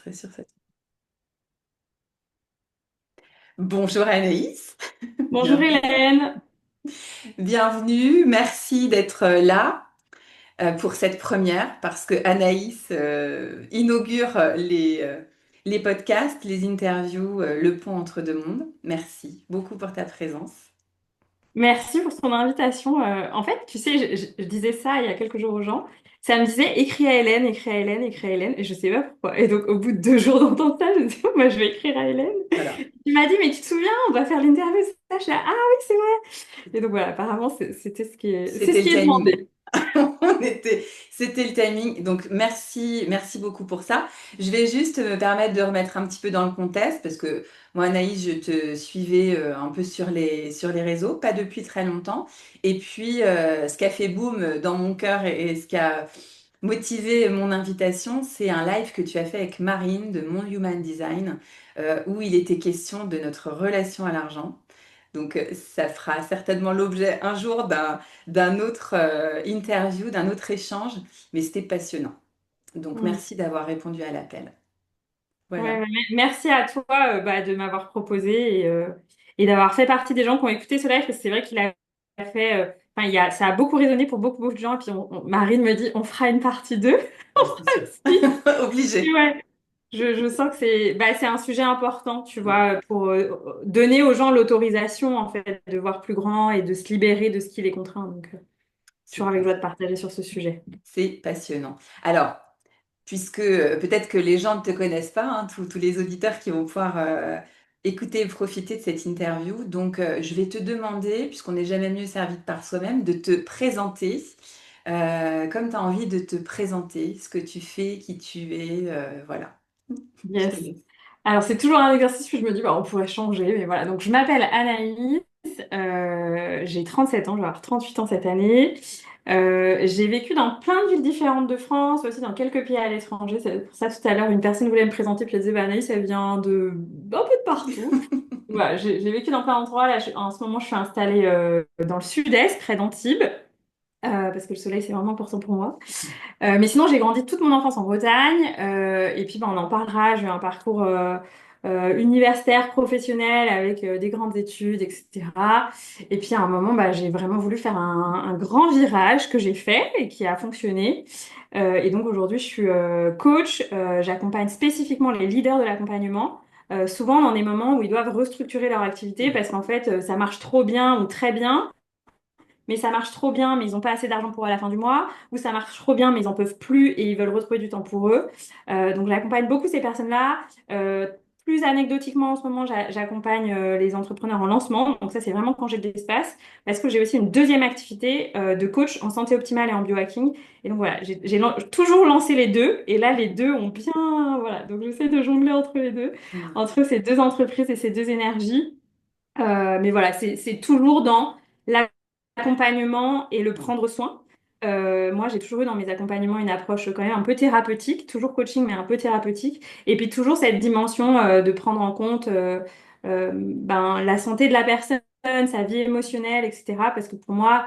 serai sur cette. Bonjour Anaïs, Bonjour bienvenue. Hélène. Bienvenue, merci d'être là pour cette première parce que Anaïs inaugure les podcasts, les interviews, le pont entre deux mondes. Merci beaucoup pour ta présence. Merci pour ton invitation. En fait, tu sais, je disais ça il y a quelques jours aux gens. Ça me disait écris à Hélène, écris à Hélène, écris à Hélène. Et je sais pas pourquoi. Et donc, au bout de 2 jours d'entendre ça, je me dis, oh, moi, je vais écrire à Hélène. Voilà, Tu m'as dit, mais tu te souviens, on doit faire l'interview. Ça, je suis là, ah oui, c'est vrai. Et donc, voilà, apparemment, c'est ce c'était le qui est timing. demandé. On était, c'était le timing. Donc, merci, merci beaucoup pour ça. Je vais juste me permettre de remettre un petit peu dans le contexte parce que moi, Anaïs, je te suivais un peu sur les réseaux, pas depuis très longtemps. Et puis, ce qui a fait boom dans mon cœur et ce qui a motivé mon invitation, c'est un live que tu as fait avec Marine de Mon Human Design, où il était question de notre relation à l'argent. Donc, ça fera certainement l'objet un jour d'un autre interview, d'un autre échange, mais c'était passionnant. Donc, Mm. merci d'avoir répondu à l'appel. Ouais, Voilà. ouais, merci à toi de m'avoir proposé et d'avoir fait partie des gens qui ont écouté ce live parce que c'est vrai qu'il a fait. Enfin, ça a beaucoup résonné pour beaucoup, beaucoup de gens. Et puis Marine me dit on fera une partie 2 Ah, c'est sûr. aussi. Et Obligé. ouais, je sens que c'est un sujet important, tu Mm. vois, pour donner aux gens l'autorisation en fait de voir plus grand et de se libérer de ce qui les contraint. Donc, toujours avec Super. joie de partager sur ce sujet. C'est passionnant. Alors, puisque peut-être que les gens ne te connaissent pas, hein, tous les auditeurs qui vont pouvoir écouter et profiter de cette interview. Donc, je vais te demander, puisqu'on n'est jamais mieux servi que par soi-même, de te présenter comme tu as envie de te présenter, ce que tu fais, qui tu es, voilà. Je te Yes. laisse. Alors, c'est toujours un exercice que je me dis, bah, on pourrait changer, mais voilà. Donc, je m'appelle Anaïs, j'ai 37 ans, je vais avoir 38 ans cette année. J'ai vécu dans plein de villes différentes de France, aussi dans quelques pays à l'étranger. C'est pour ça, tout à l'heure, une personne voulait me présenter, puis elle disait, bah, Anaïs, elle vient un peu de partout. Voilà, j'ai vécu dans plein d'endroits. Là, en ce moment, je suis installée dans le sud-est, près d'Antibes, parce que le soleil, c'est vraiment important pour moi. Mais sinon, j'ai grandi toute mon enfance en Bretagne. Et puis, bah, on en parlera. J'ai eu un parcours universitaire, professionnel, avec des grandes études, etc. Et puis, à un moment, bah, j'ai vraiment voulu faire un grand virage que j'ai fait et qui a fonctionné. Et donc, aujourd'hui, je suis coach. J'accompagne spécifiquement les leaders de l'accompagnement. Souvent dans des moments où ils doivent restructurer leur activité parce qu'en fait, ça marche trop bien ou très bien mais ça marche trop bien, mais ils n'ont pas assez d'argent pour à la fin du mois, ou ça marche trop bien, mais ils en peuvent plus et ils veulent retrouver du temps pour eux. Donc j'accompagne beaucoup ces personnes-là. Euh, Plus anecdotiquement, en ce moment, j'accompagne les entrepreneurs en lancement. Donc ça, c'est vraiment quand j'ai de l'espace, parce que j'ai aussi une deuxième activité de coach en santé optimale et en biohacking. Et donc voilà, toujours lancé les deux, et là, les deux ont bien... Voilà, donc j'essaie de jongler entre les deux, Mm. entre ces deux entreprises et ces deux énergies. Mais voilà, c'est toujours dans l'accompagnement et le prendre soin. Moi, j'ai toujours eu dans mes accompagnements une approche quand même un peu thérapeutique, toujours coaching, mais un peu thérapeutique. Et puis toujours cette dimension de prendre en compte la santé de la personne, sa vie émotionnelle, etc. Parce que pour moi,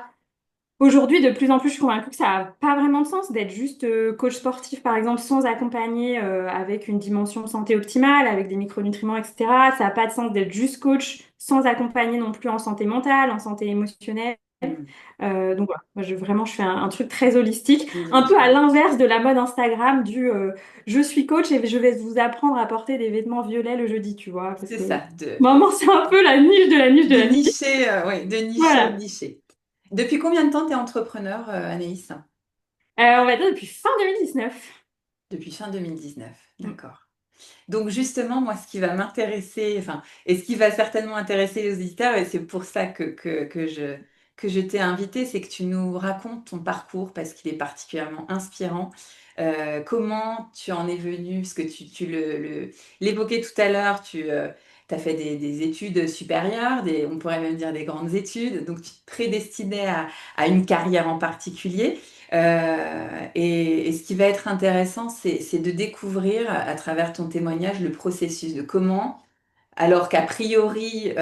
aujourd'hui, de plus en plus, je suis convaincue que ça n'a pas vraiment de sens d'être juste coach sportif, par exemple, sans accompagner avec une dimension santé optimale, avec des micronutriments, etc. Ça n'a pas de sens d'être juste coach sans accompagner non plus en santé mentale, en santé émotionnelle. Mm. Donc voilà, moi, vraiment, je fais un truc très holistique, un Mm. peu à l'inverse de la mode Instagram du je suis coach et je vais vous apprendre à porter des vêtements violets le jeudi, tu vois, parce C'est que ça, maman, c'est un peu la niche de la niche de de la niche. nicher, ouais, de nicher, Voilà. nicher. Depuis combien de temps tu es entrepreneur, Anaïs? On va dire depuis fin 2019. Depuis fin 2019, d'accord. Donc justement, moi, ce qui va m'intéresser, enfin, et ce qui va certainement intéresser les auditeurs, et c'est pour ça que je t'ai invité, c'est que tu nous racontes ton parcours parce qu'il est particulièrement inspirant. Comment tu en es venu, parce que l'évoquais tout à l'heure, tu as fait des études supérieures, on pourrait même dire des grandes études, donc tu te prédestinais à une carrière en particulier. Et ce qui va être intéressant, c'est de découvrir à travers ton témoignage le processus de comment, alors qu'a priori,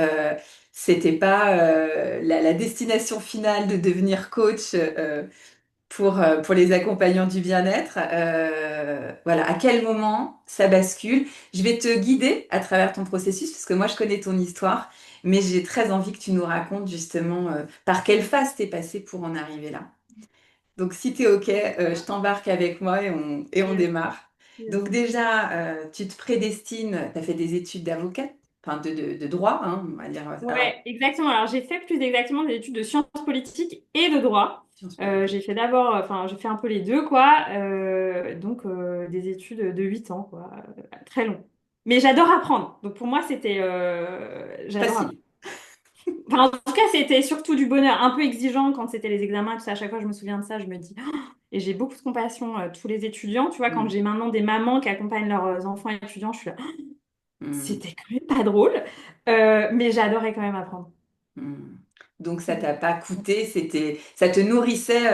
c'était pas la destination finale de devenir coach. pour les accompagnants du bien-être. Voilà, à quel moment ça bascule? Je vais te guider à travers ton processus parce que moi, je connais ton histoire, mais j'ai très envie que tu nous racontes justement par quelle phase t'es passé pour en arriver là. Donc, si tu es OK, je t'embarque avec moi et on Yes, démarre. yes. Donc, déjà, tu te prédestines, tu as fait des études d'avocat, enfin de droit, hein, on va dire. Alors, Ouais, exactement. Alors, j'ai fait plus exactement des études de sciences politiques et de droit. sciences politiques. J'ai fait d'abord, enfin, j'ai fait un peu les deux, quoi. Donc, des études de 8 ans, quoi. Très long. Mais j'adore apprendre. Donc, pour moi, c'était... j'adore apprendre. Facile. Enfin, en tout cas, c'était surtout du bonheur. Un peu exigeant quand c'était les examens, tout ça. À chaque fois, je me souviens de ça, je me dis... Oh, et j'ai beaucoup de compassion, tous les étudiants. Tu vois, quand Hmm, j'ai maintenant des mamans qui accompagnent leurs enfants étudiants, je suis là... hmm, C'était quand même pas drôle, mais j'adorais quand même apprendre. hmm. Donc, ça t'a pas coûté, ça te nourrissait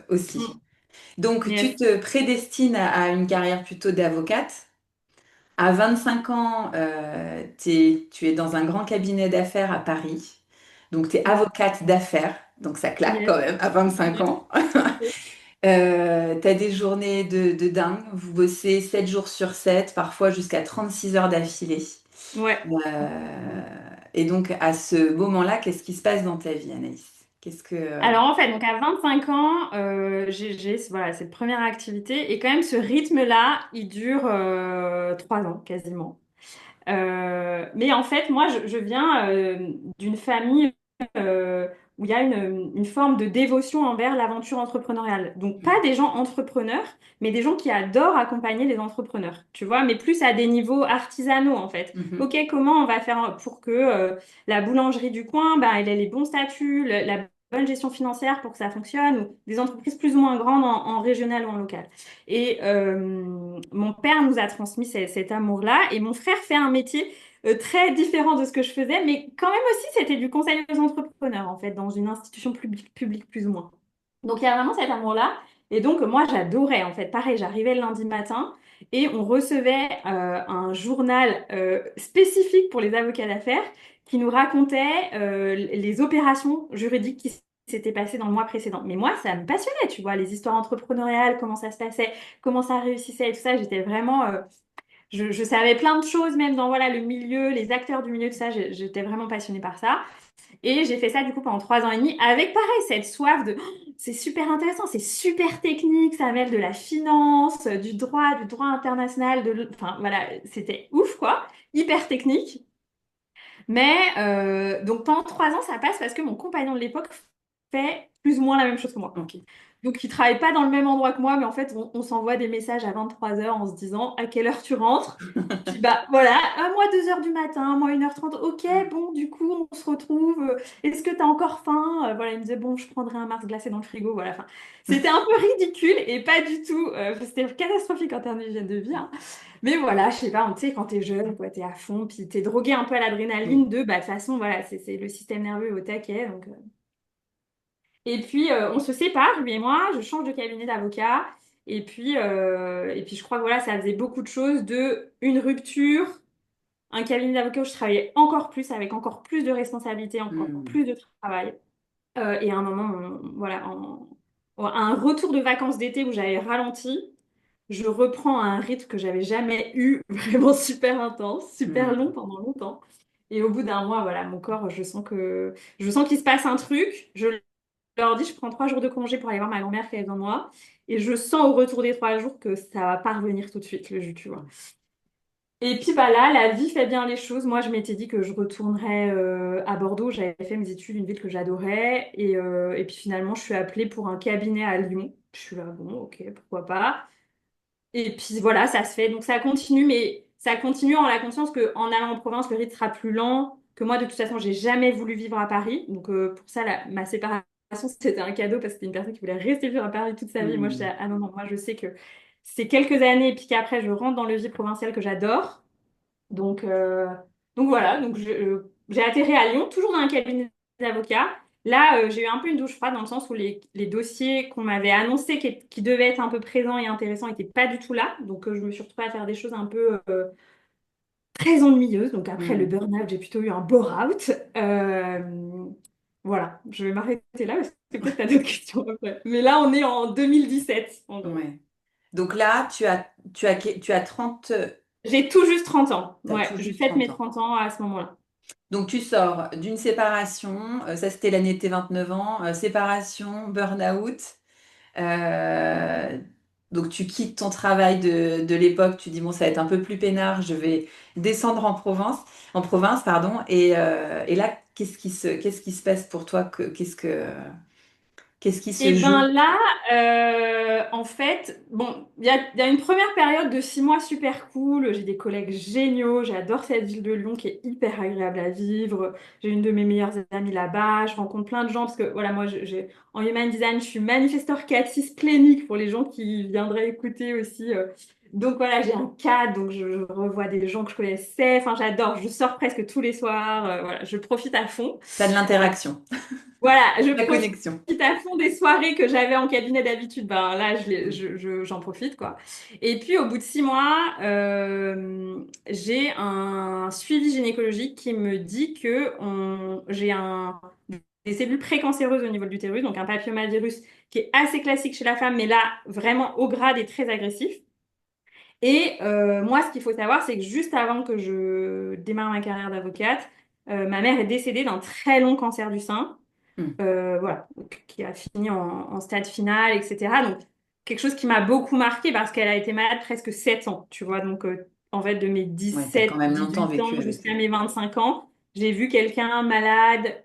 aussi. Mm. Donc, tu Yes. te prédestines à une carrière plutôt d'avocate. À 25 ans, tu es dans un grand cabinet d'affaires à Paris. Donc, tu es Mm. avocate d'affaires. Donc, ça claque Yes. quand même à 25 Yes. ans. Tu as des journées de dingue. Vous bossez 7 jours sur 7, parfois jusqu'à 36 heures d'affilée. Ouais. Et donc, à ce moment-là, qu'est-ce qui se passe dans ta vie, Anaïs? Qu'est-ce que... Alors en fait, donc à 25 ans, voilà, cette première activité. Et quand même, ce rythme-là, il dure 3 ans quasiment. Mais en fait, moi, je viens d'une famille où il y a une forme de dévotion envers l'aventure entrepreneuriale. Donc, pas des gens entrepreneurs, mais des gens qui adorent accompagner les entrepreneurs, tu vois, mais plus à des niveaux artisanaux, en fait. Mhm, OK, comment on va faire pour que la boulangerie du coin, ben, elle ait les bons statuts, la bonne gestion financière pour que ça fonctionne, ou des entreprises plus ou moins grandes en régional ou en local. Et mon père nous a transmis cet amour-là. Et mon frère fait un métier très différent de ce que je faisais, mais quand même aussi, c'était du conseil aux entrepreneurs, en fait, dans une institution publique plus ou moins. Donc, il y a vraiment cet amour-là. Et donc, moi, j'adorais, en fait. Pareil, j'arrivais le lundi matin et on recevait un journal spécifique pour les avocats d'affaires qui nous racontait les opérations juridiques qui s'étaient passées dans le mois précédent. Mais moi, ça me passionnait, tu vois, les histoires entrepreneuriales, comment ça se passait, comment ça réussissait et tout ça. J'étais vraiment... je savais plein de choses, même dans voilà, le milieu, les acteurs du milieu, tout ça. J'étais vraiment passionnée par ça. Et j'ai fait ça du coup pendant 3 ans et demi avec pareil, cette soif de oh, c'est super intéressant, c'est super technique, ça mêle de la finance, du droit international, enfin voilà, c'était ouf quoi, hyper technique. Mais donc pendant 3 ans, ça passe parce que mon compagnon de l'époque fait plus ou moins la même chose que moi. ok. Donc, il travaille pas dans le même endroit que moi, mais en fait, on s'envoie des messages à 23 heures en se disant à quelle heure tu rentres. Puis, bah voilà, à moi 2 heures du matin, moi 1h30. Ok, bon, du coup, on se retrouve. Est-ce que tu as encore faim? Voilà, il me disait, bon, je prendrai un Mars glacé dans le frigo. Voilà, enfin, c'était un peu ridicule et pas du tout. C'était catastrophique en termes d'hygiène de vie, hein. Mais voilà, je sais pas, tu sais, quand t'es jeune, quoi, t'es à fond, puis t'es drogué un peu à l'adrénaline Oui. de, bah, de toute façon, voilà, c'est le système nerveux au taquet. Donc, et puis, on se sépare, lui et moi, je change de cabinet d'avocat. Et puis, je crois que voilà, ça faisait beaucoup de choses de une rupture, un cabinet d'avocat où je travaillais encore plus, avec encore plus de responsabilités, encore Hmm, plus de travail. Et à un moment, voilà, un retour de vacances d'été où j'avais ralenti, je reprends un rythme que j'avais jamais eu, vraiment super intense, super long hmm, pendant longtemps. Et au bout d'un mois, voilà, mon corps, je sens qu'il se passe un truc. Je leur dis, je prends 3 jours de congé pour aller voir ma grand-mère qui a besoin de moi. Et je sens au retour des 3 jours que ça va pas revenir tout de suite, le jus, tu vois. Et puis bah là, la vie fait bien les choses. Moi, je m'étais dit que je retournerais à Bordeaux. J'avais fait mes études, une ville que j'adorais. Et puis finalement, je suis appelée pour un cabinet à Lyon. Je suis là, bon, ok, pourquoi pas. Et puis voilà, ça se fait. Donc ça continue, mais ça continue en la conscience qu'en allant en province, le rythme sera plus lent. Que moi, de toute façon, j'ai jamais voulu vivre à Paris. Donc pour ça, ma séparation, c'était un cadeau parce que c'était une personne qui voulait rester vivre à Paris toute sa vie. Moi, hmm, j'étais, ah non, non, moi, je sais que c'est quelques années et puis qu'après, je rentre dans le vie provincial que j'adore. Donc, euh, donc voilà, donc j'ai atterri à Lyon, toujours dans un cabinet d'avocat. Là, j'ai eu un peu une douche froide dans le sens où les dossiers qu'on m'avait annoncés qui devaient être un peu présents et intéressants n'étaient pas du tout là. Donc, je me suis retrouvée à faire des choses un peu très ennuyeuses. Donc, après le hmm. burn-out, j'ai plutôt eu un bore-out. Voilà, je vais m'arrêter là parce que peut-être tu as d'autres questions après. Mais là, on est en 2017, en gros. Ouais. Donc là, tu as 30, J'ai tout juste 30 ans. t'as Ouais, tout je juste fête 30 mes ans. 30 ans à ce moment-là. Donc tu sors d'une séparation, ça c'était l'année de tes 29 ans, séparation, burn-out. euh, donc tu quittes ton travail de l'époque, tu dis bon ça va être un peu plus peinard, je vais descendre en province pardon. Et là qu'est-ce qui se passe pour toi qu'est-ce qui se Et ben joue? là, en fait, bon, il y a une première période de 6 mois super cool. J'ai des collègues géniaux. J'adore cette ville de Lyon qui est hyper agréable à vivre. J'ai une de mes meilleures amies là-bas. Je rencontre plein de gens parce que voilà, moi, en human design, je suis manifestor 4-6 clinique pour les gens qui viendraient écouter aussi. Donc voilà, j'ai un cadre, donc je revois des gens que je connaissais. Enfin, j'adore. Je sors presque tous les soirs. Voilà, je profite à fond. T'as de l'interaction, Voilà, je la profite connexion. à fond des soirées que j'avais en cabinet d'habitude. Ben là, j'en profite, quoi. Et puis, au bout de 6 mois, j'ai un suivi gynécologique qui me dit que j'ai des cellules précancéreuses au niveau de l'utérus, donc un papillomavirus qui est assez classique chez la femme, mais là, vraiment au grade et très agressif. Et moi, ce qu'il faut savoir, c'est que juste avant que je démarre ma carrière d'avocate, ma mère est décédée d'un très long cancer du sein Hmm. voilà, donc, qui a fini en stade final, etc. Donc, quelque chose qui m'a beaucoup marqué parce qu'elle a été malade presque 7 ans, tu vois. Donc, en fait, de mes Ouais, t'as quand même longtemps 17, 18 ans vécu avec jusqu'à elle. mes 25 ans, j'ai vu quelqu'un malade,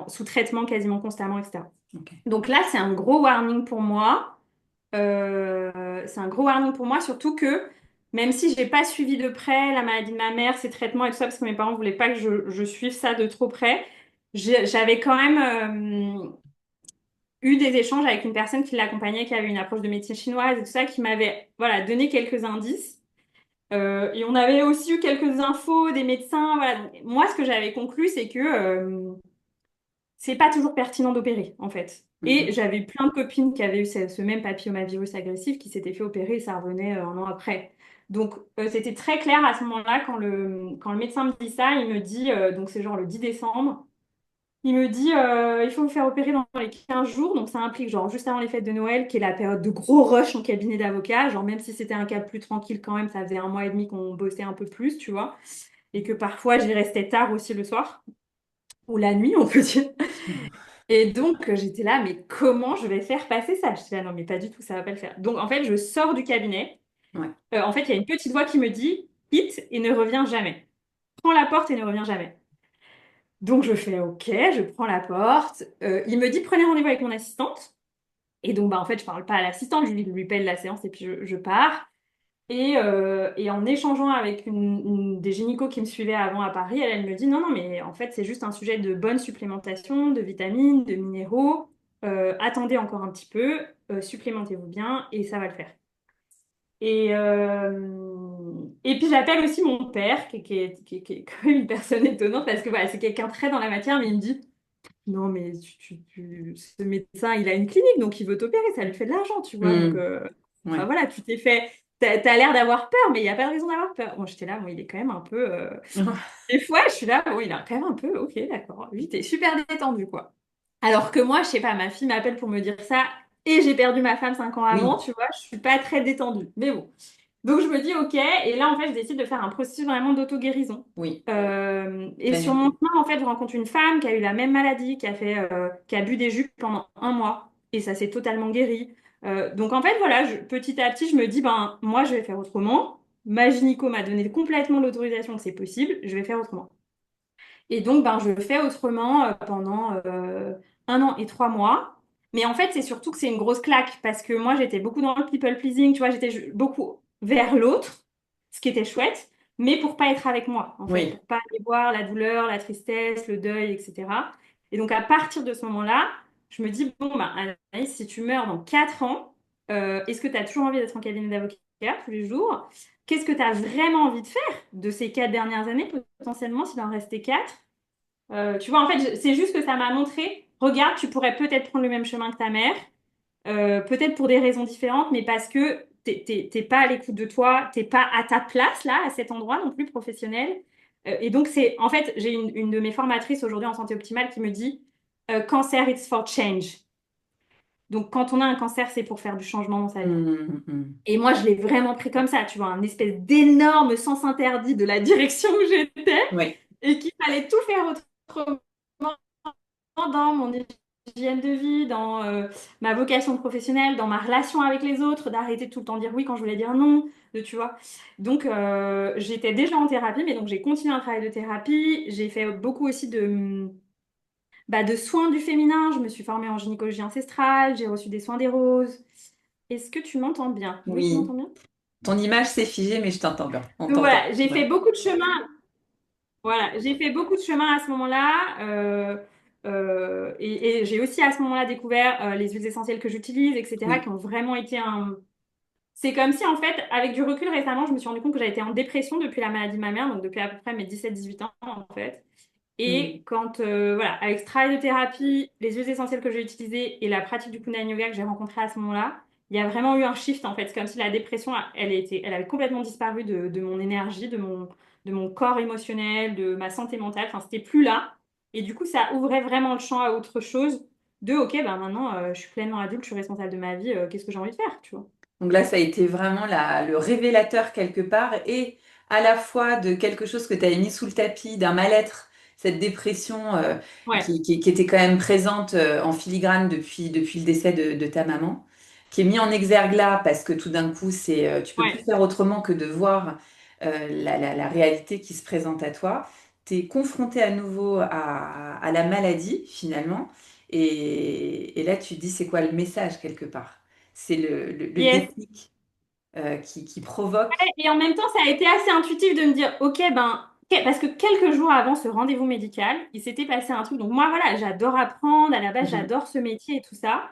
sous traitement quasiment constamment, etc. Ok. Donc là, c'est un gros warning pour moi. C'est un gros warning pour moi, surtout que même si j'ai pas suivi de près la maladie de ma mère, ses traitements et tout ça, parce que mes parents voulaient pas que je suive ça de trop près, j'avais quand même eu des échanges avec une personne qui l'accompagnait, qui avait une approche de médecine chinoise et tout ça, qui m'avait voilà, donné quelques indices. Et on avait aussi eu quelques infos des médecins. Voilà. Donc, moi, ce que j'avais conclu, c'est que c'est pas toujours pertinent d'opérer, en fait. Et Mhm. j'avais eu plein de copines qui avaient eu ce même papillomavirus agressif qui s'étaient fait opérer et ça revenait 1 an après. Donc, c'était très clair à ce moment-là, quand le médecin me dit ça, il me dit, donc c'est genre le 10 décembre, il me dit, il faut vous faire opérer dans les 15 jours. Donc, ça implique, genre, juste avant les fêtes de Noël, qui est la période de gros rush en cabinet d'avocat. Genre, même si c'était un cas plus tranquille quand même, ça faisait 1 mois et demi qu'on bossait un peu plus, tu vois. Et que parfois, j'y restais tard aussi le soir, ou la nuit, on peut dire. Et donc, j'étais là, mais comment je vais faire passer ça? Je suis là, non, mais pas du tout, ça va pas le faire. Donc, en fait, je sors du cabinet. Ouais. En fait, il y a une petite voix qui me dit, quitte et ne reviens jamais. Prends la porte et ne reviens jamais. Donc, je fais OK, je prends la porte. Il me dit, prenez rendez-vous avec mon assistante. Et donc, bah, en fait, je parle pas à l'assistante, je lui paye la séance et puis je pars. Et en échangeant avec une des gynécos qui me suivait avant à Paris, elle me dit non, non, mais en fait, c'est juste un sujet de bonne supplémentation, de vitamines, de minéraux. Attendez encore un petit peu, supplémentez-vous bien et ça va le faire. Et puis j'appelle aussi mon père, qui est quand même une personne étonnante parce que voilà, c'est quelqu'un très dans la matière, mais il me dit non, mais ce médecin, il a une clinique, donc il veut t'opérer, ça lui fait de l'argent, tu vois. Donc, Hmm. enfin Ouais. voilà, tu t'es fait. T'as l'air d'avoir peur, mais il n'y a pas de raison d'avoir peur. Bon, j'étais là, bon, il est quand même un peu. Des fois, je suis là, bon, il a quand même un peu. Ok, d'accord. Lui, t'es super détendu, quoi. Alors que moi, je sais pas, ma fille m'appelle pour me dire ça, et j'ai perdu ma femme 5 ans avant, Oui, tu vois, je suis pas très détendue. Mais bon. Donc je me dis ok, et là en fait je décide de faire un processus vraiment d'auto-guérison. oui, Et bien sur mon noté. chemin en fait je rencontre une femme qui a eu la même maladie, qui a bu des jus pendant 1 mois et ça s'est totalement guéri. Donc en fait voilà, petit à petit je me dis ben moi je vais faire autrement. Ma gynéco m'a donné complètement l'autorisation que c'est possible, je vais faire autrement. Et donc, ben, je fais autrement pendant 1 an et 3 mois. Mais en fait, c'est surtout que c'est une grosse claque parce que moi, j'étais beaucoup dans le people pleasing, tu vois, beaucoup vers l'autre, ce qui était chouette, mais pour pas être avec moi, en fait, Oui, pour pas aller voir la douleur, la tristesse, le deuil, etc. Et donc, à partir de ce moment-là, je me dis, bon, ben, Anaïs, si tu meurs dans 4 ans, est-ce que tu as toujours envie d'être en cabinet d'avocat tous les jours? Qu'est-ce que tu as vraiment envie de faire de ces 4 dernières années, potentiellement, s'il en restait 4? Tu vois, en fait, c'est juste que ça m'a montré, regarde, tu pourrais peut-être prendre le même chemin que ta mère, peut-être pour des raisons différentes, mais parce que t'es pas à l'écoute de toi, t'es pas à ta place là, à cet endroit non plus professionnel. Et donc, en fait, j'ai une de mes formatrices aujourd'hui en santé optimale qui me dit, Cancer, it's for change. Donc, quand on a un cancer, c'est pour faire du changement dans sa vie. Mhm, mhm. Et moi, je l'ai vraiment pris comme ça, tu vois, un espèce d'énorme sens interdit de la direction où j'étais Oui, et qu'il fallait tout faire autrement dans mon hygiène de vie, dans ma vocation professionnelle, dans ma relation avec les autres, d'arrêter de tout le temps dire oui quand je voulais dire non, tu vois. Donc, j'étais déjà en thérapie, mais donc j'ai continué un travail de thérapie. J'ai fait beaucoup aussi de soins du féminin. Je me suis formée en gynécologie ancestrale, j'ai reçu des soins des roses. Est-ce que tu m'entends bien? Oui, tu m'entends oui. bien? Ton image s'est figée, mais je t'entends bien. On Donc t'entend. voilà, j'ai Ouais. fait beaucoup de chemin. Voilà, j'ai fait beaucoup de chemin à ce moment-là. Et j'ai aussi à ce moment-là découvert les huiles essentielles que j'utilise, etc., qui Oui. ont vraiment été un... C'est comme si, en fait, avec du recul récemment, je me suis rendu compte que j'avais été en dépression depuis la maladie de ma mère, donc depuis à peu près mes 17-18 ans, en fait. Mhm. Et quand, voilà, avec ce travail de thérapie, les huiles essentielles que j'ai utilisées et la pratique du Kundalini Yoga que j'ai rencontré à ce moment-là, il y a vraiment eu un shift en fait. C'est comme si la dépression, elle avait complètement disparu de mon énergie, de mon corps émotionnel, de ma santé mentale. Enfin, c'était plus là. Et du coup, ça ouvrait vraiment le champ à autre chose. De, ok, ben maintenant, je suis pleinement adulte, je suis responsable de ma vie. Qu'est-ce que j'ai envie de faire, tu vois? Donc là, ça a été vraiment le révélateur quelque part et à la fois de quelque chose que tu avais mis sous le tapis, d'un mal-être, cette dépression Ouais, qui était quand même présente en filigrane depuis le décès de ta maman, qui est mis en exergue là parce que tout d'un coup, tu peux plus ouais. faire autrement que de voir la réalité qui se présente à toi. Tu es confronté à nouveau à la maladie finalement et là, tu te dis, c'est quoi le message quelque part? C'est le Yes. déclic qui provoque. Et en même temps, ça a été assez intuitif de me dire, ok, parce que quelques jours avant ce rendez-vous médical, il s'était passé un truc. Donc moi, voilà, j'adore apprendre, à la base, Mhm. j'adore ce métier et tout ça.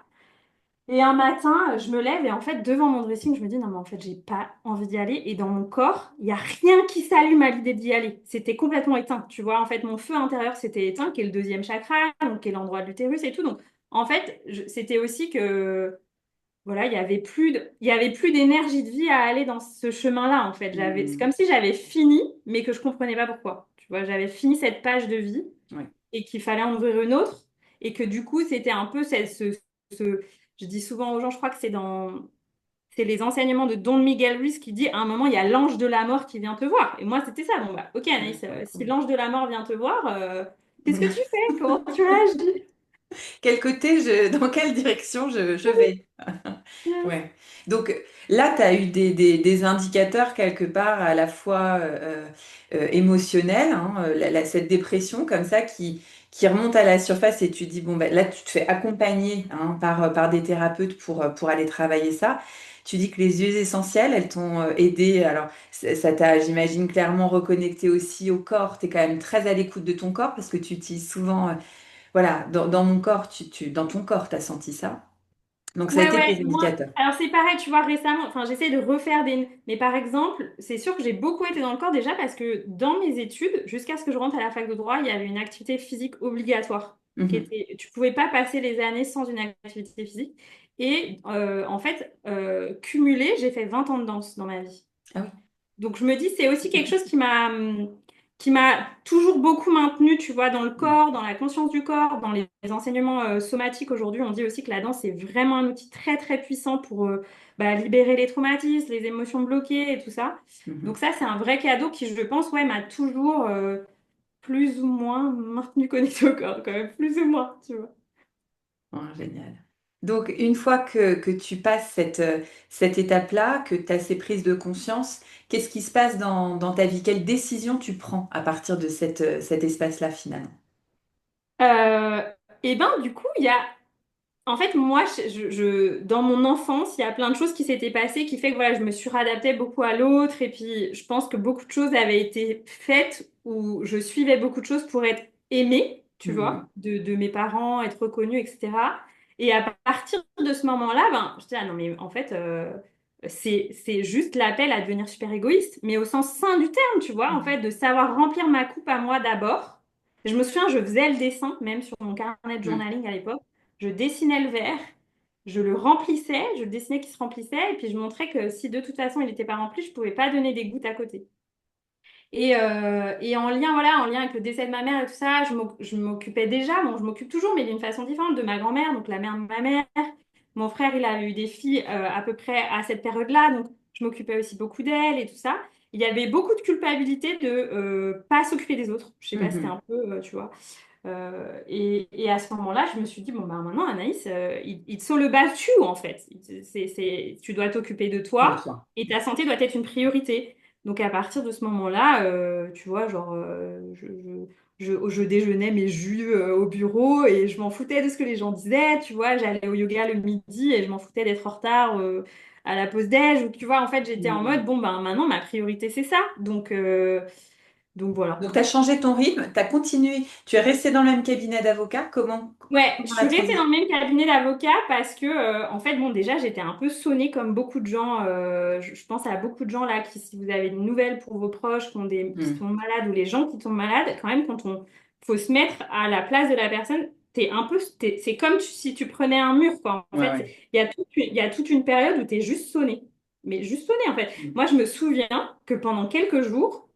Et un matin, je me lève et en fait, devant mon dressing, je me dis, non, mais en fait, j'ai pas envie d'y aller. Et dans mon corps, il y a rien qui s'allume à l'idée d'y aller. C'était complètement éteint, tu vois. En fait, mon feu intérieur s'était éteint, qui est le deuxième chakra, donc qui est l'endroit de l'utérus et tout. Donc, en fait, c'était aussi que voilà, il y avait plus d'énergie de vie à aller dans ce chemin-là, en fait. C'est Mhm. comme si j'avais fini, mais que je comprenais pas pourquoi. Tu vois, j'avais fini cette page de vie Oui. et qu'il fallait en ouvrir une autre. Et que du coup, c'était un peu je dis souvent aux gens, je crois que c'est les enseignements de Don Miguel Ruiz qui dit, à un moment, il y a l'ange de la mort qui vient te voir. Et moi, c'était ça. Bon, bah, ok, Anaïs, D'accord, si cool. l'ange de la mort vient te voir, qu'est-ce que tu fais? Comment tu réagis? Quel côté, dans quelle direction je vais? Yes. Ouais. Donc là, tu as eu des indicateurs quelque part à la fois émotionnels, hein, cette dépression comme ça qui remonte à la surface et tu dis, bon, ben, là, tu te fais accompagner hein, par des thérapeutes pour aller travailler ça. Tu dis que les huiles essentielles, elles t'ont aidé. Alors, ça t'a, j'imagine, clairement reconnecté aussi au corps. Tu es quand même très à l'écoute de ton corps parce que tu utilises souvent, voilà, dans mon corps, dans ton corps, tu as senti ça. Donc, ça a Ouais, été ouais, tes moi, indicateurs. alors c'est pareil, tu vois, récemment, enfin, j'essaie de refaire des... Mais par exemple, c'est sûr que j'ai beaucoup été dans le corps déjà parce que dans mes études, jusqu'à ce que je rentre à la fac de droit, il y avait une activité physique obligatoire. Mhm. Tu pouvais pas passer les années sans une activité physique. Et en fait, cumulé, j'ai fait 20 ans de danse dans ma vie. Ah oui. Donc je me dis, c'est aussi quelque chose qui m'a toujours beaucoup maintenue, tu vois, dans le Mm. corps, dans la conscience du corps, dans les enseignements somatiques. Aujourd'hui, on dit aussi que la danse est vraiment un outil très très puissant pour libérer les traumatismes, les émotions bloquées et tout ça. Donc Mhm. ça, c'est un vrai cadeau qui, je pense, ouais, m'a toujours plus ou moins maintenu connectée au corps, quand même, plus ou moins, tu vois. Oh, génial. Donc, une fois que tu passes cette étape-là, que tu as ces prises de conscience, qu'est-ce qui se passe dans ta vie? Quelle décision tu prends à partir de cet espace-là, finalement? Euh, et ben, du coup, il y a En fait, moi, dans mon enfance, il y a plein de choses qui s'étaient passées qui fait que voilà, je me suis réadaptée beaucoup à l'autre. Et puis, je pense que beaucoup de choses avaient été faites où je suivais beaucoup de choses pour être aimée, tu Mhm. vois, de mes parents, être reconnue, etc. Et à partir de ce moment-là, ben, je dis, ah non, mais en fait, c'est juste l'appel à devenir super égoïste, mais au sens sain du terme, tu vois, en fait, de savoir remplir ma coupe à moi d'abord. Je me souviens, je faisais le dessin, même sur mon carnet de Mhm. journaling à l'époque. Je dessinais le verre, je le remplissais, je le dessinais qui se remplissait, et puis je montrais que si de toute façon il n'était pas rempli, je pouvais pas donner des gouttes à côté. Et en lien, voilà, en lien avec le décès de ma mère et tout ça, je m'occupais déjà, bon, je m'occupe toujours, mais d'une façon différente, de ma grand-mère, donc la mère de ma mère. Mon frère, il a eu des filles à peu près à cette période-là, donc je m'occupais aussi beaucoup d'elle et tout ça. Il y avait beaucoup de culpabilité de pas s'occuper des autres. Je sais pas, c'était un Mhm. peu, tu vois. Et à ce moment-là, je me suis dit, bon, bah maintenant, Anaïs, il te saut le bas dessus, en fait. Tu dois t'occuper de De toi toi. et ta santé doit être une priorité. Donc, à partir de ce moment-là, tu vois, genre, je déjeunais mes jus au bureau et je m'en foutais de ce que les gens disaient. Tu vois, j'allais au yoga le midi et je m'en foutais d'être en retard à la pause déj. Ou tu vois, en fait, j'étais en mode, Mhm. bon, ben maintenant, ma priorité, c'est ça. Donc voilà. Donc, tu as changé ton rythme, tu as continué, tu es resté dans le même cabinet d'avocat. Ouais, je Comment la suis restée dans transition? le même cabinet d'avocat parce que, en fait, bon, déjà, j'étais un peu sonnée comme beaucoup de gens. Je pense à beaucoup de gens là qui, si vous avez des nouvelles pour vos proches, qui Mhm. sont malades ou les gens qui tombent malades, quand même, faut se mettre à la place de la personne, c'est comme si tu prenais un mur, quoi. En Ouais, fait, ouais. il y a toute une période où tu es juste sonné. Mais juste sonné, en fait. Mhm. Moi, je me souviens que pendant quelques jours,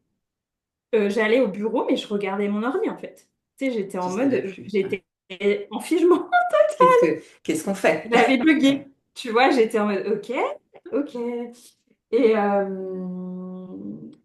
j'allais au bureau, mais je regardais mon ordi, en fait. Tu sais, j'étais en Tu savais mode, plus. Ouais. j'étais en figement. Qu'est-ce qu'on fait? J'avais bugué. Tu vois, j'étais en mode, ok, ok. Et,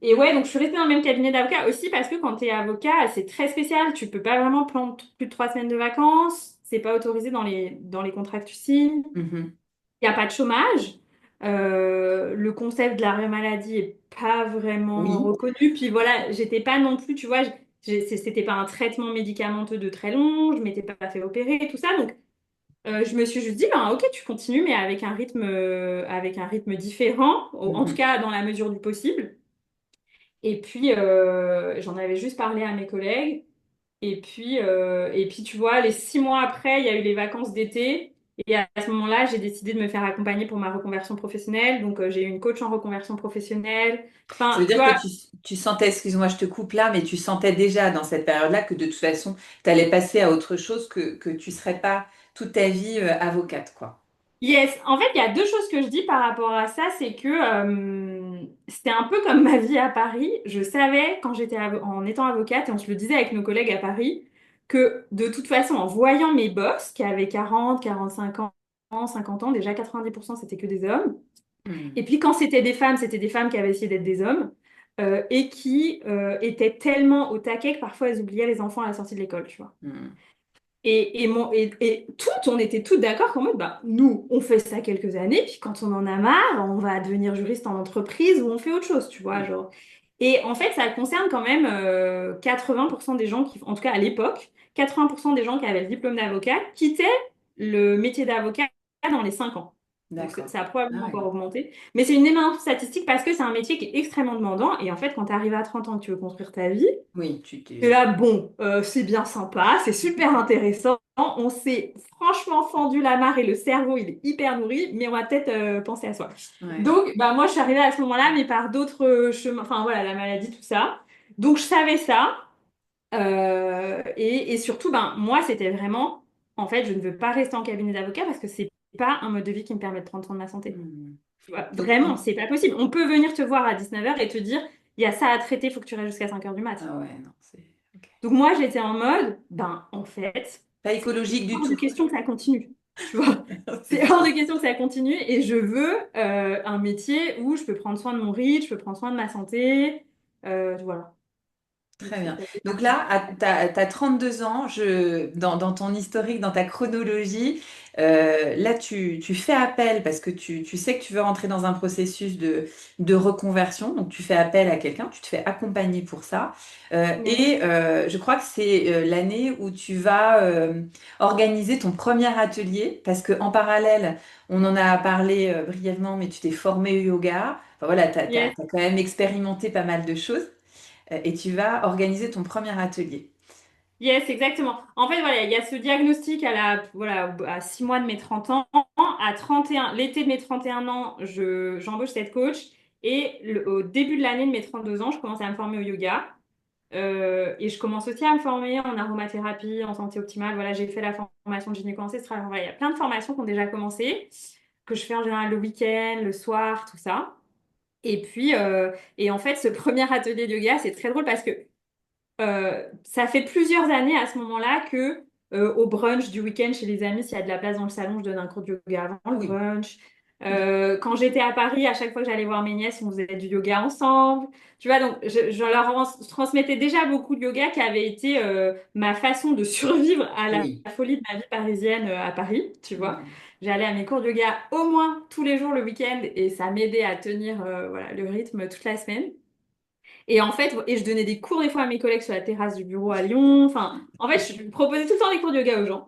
et ouais, donc je suis restée dans le même cabinet d'avocat aussi parce que quand tu es avocat, c'est très spécial. Tu peux pas vraiment prendre plus de 3 semaines de vacances. C'est pas autorisé dans les contrats que tu signes. Mhm. Il n'y a pas de chômage. Le concept de l'arrêt maladie est pas vraiment Oui. reconnu. Puis voilà, j'étais pas non plus, tu vois, c'était pas un traitement médicamenteux de très long. Je m'étais pas fait opérer, tout ça. Donc, je me suis juste dit, ben, ok, tu continues, mais avec un rythme différent, en tout Mhm. cas dans la mesure du possible. Et puis, j'en avais juste parlé à mes collègues. Et puis, tu vois, les 6 mois après, il y a eu les vacances d'été. Et à ce moment-là, j'ai décidé de me faire accompagner pour ma reconversion professionnelle. Donc, j'ai eu une coach en reconversion professionnelle. Ça Enfin, veut tu dire que vois, tu sentais, excuse-moi, je te coupe là, mais tu sentais déjà dans cette période-là que de toute façon, tu allais passer à autre chose, que tu serais pas toute ta vie avocate, quoi. yes, en fait, il y a deux choses que je dis par rapport à ça, c'est que c'était un peu comme ma vie à Paris. Je savais quand en étant avocate, et on se le disait avec nos collègues à Paris, que de toute façon, en voyant mes boss qui avaient 40, 45 ans, 50 ans, déjà 90% c'était que des hommes. Et Mhm. puis quand c'était des femmes qui avaient essayé d'être des hommes et qui étaient tellement au taquet que parfois elles oubliaient les enfants à la sortie de l'école, tu vois. Mhm. Et toutes, on était toutes d'accord qu'en mode, bah, nous, on fait ça quelques années, puis quand on en a marre, on va devenir juriste en entreprise ou on fait autre chose, tu vois, Mhm. genre. Et en fait, ça concerne quand même 80% des gens qui, en tout cas à l'époque, 80% des gens qui avaient le diplôme d'avocat quittaient le métier d'avocat dans les 5 ans. Donc D'accord. ça a Ah probablement ouais. encore augmenté. Mais c'est une énorme statistique parce que c'est un métier qui est extrêmement demandant. Et en fait, quand tu arrives à 30 ans et que tu veux construire ta vie, Oui, et là, bon, c'est bien sympa, c'est super intéressant. On s'est franchement fendu la mare et le cerveau, il est hyper nourri, mais on va peut-être penser à soi. ouais. Donc, bah, moi, je suis arrivée à ce moment-là, mais par d'autres chemins, enfin voilà, la maladie, tout ça. Donc, je savais ça. Et surtout, ben, moi, c'était vraiment, en fait, je ne veux pas rester en cabinet d'avocat parce que c'est pas un mode de vie qui me permet de prendre soin de ma santé. Mhm. Tu vois, Donc, vraiment, c'est pas possible. On peut venir te voir à 19h et te dire, il y a ça à traiter, il faut que tu restes jusqu'à 5h du mat. ah ouais, non, c'est ok. Donc moi, j'étais en mode, ben en fait, Pas c'est écologique du hors de tout. question que ça continue. Tu vois, C'est c'est hors de sûr. question que ça continue et je veux un métier où je peux prendre soin de mon rythme, je peux prendre soin de ma santé. Voilà. Donc Très bien. ça fait Donc partie. là, tu as 32 ans, dans ton historique, dans ta chronologie, là, tu fais appel parce que tu sais que tu veux rentrer dans un processus de reconversion. Donc, tu fais appel à quelqu'un, tu te fais accompagner pour ça. Yes. Et je crois que c'est l'année où tu vas organiser ton premier atelier parce qu'en parallèle, on en a parlé brièvement, mais tu t'es formé au yoga. Enfin, voilà, tu as Yes. quand même expérimenté pas mal de choses et tu vas organiser ton premier atelier. Yes, exactement. En fait, voilà, il y a ce diagnostic voilà, à 6 mois de mes 30 ans. À 31, l'été de mes 31 ans, j'embauche cette coach. Et au début de l'année de mes 32 ans, je commence à me former au yoga. Et je commence aussi à me former en aromathérapie, en santé optimale. Voilà, j'ai fait la formation de gynéco ancestral. Voilà, il y a plein de formations qui ont déjà commencé, que je fais en général le week-end, le soir, tout ça. Et puis, et en fait, ce premier atelier de yoga, c'est très drôle parce que ça fait plusieurs années à ce moment-là que au brunch du week-end chez les amis, s'il y a de la place dans le salon, je donne un cours de yoga avant le Oui. brunch. Quand j'étais à Paris, à chaque fois que j'allais voir mes nièces, on faisait du yoga ensemble. Tu vois, donc je leur transmettais déjà beaucoup de yoga qui avait été ma façon de survivre à la Oui. folie de ma vie parisienne à Paris, tu vois. Mhm. J'allais à mes cours de yoga au moins tous les jours le week-end et ça m'aidait à tenir voilà, le rythme toute la semaine. Et en fait, et je donnais des cours des fois à mes collègues sur la terrasse du bureau à Lyon. Enfin, en fait, je proposais tout le temps des cours de yoga aux gens.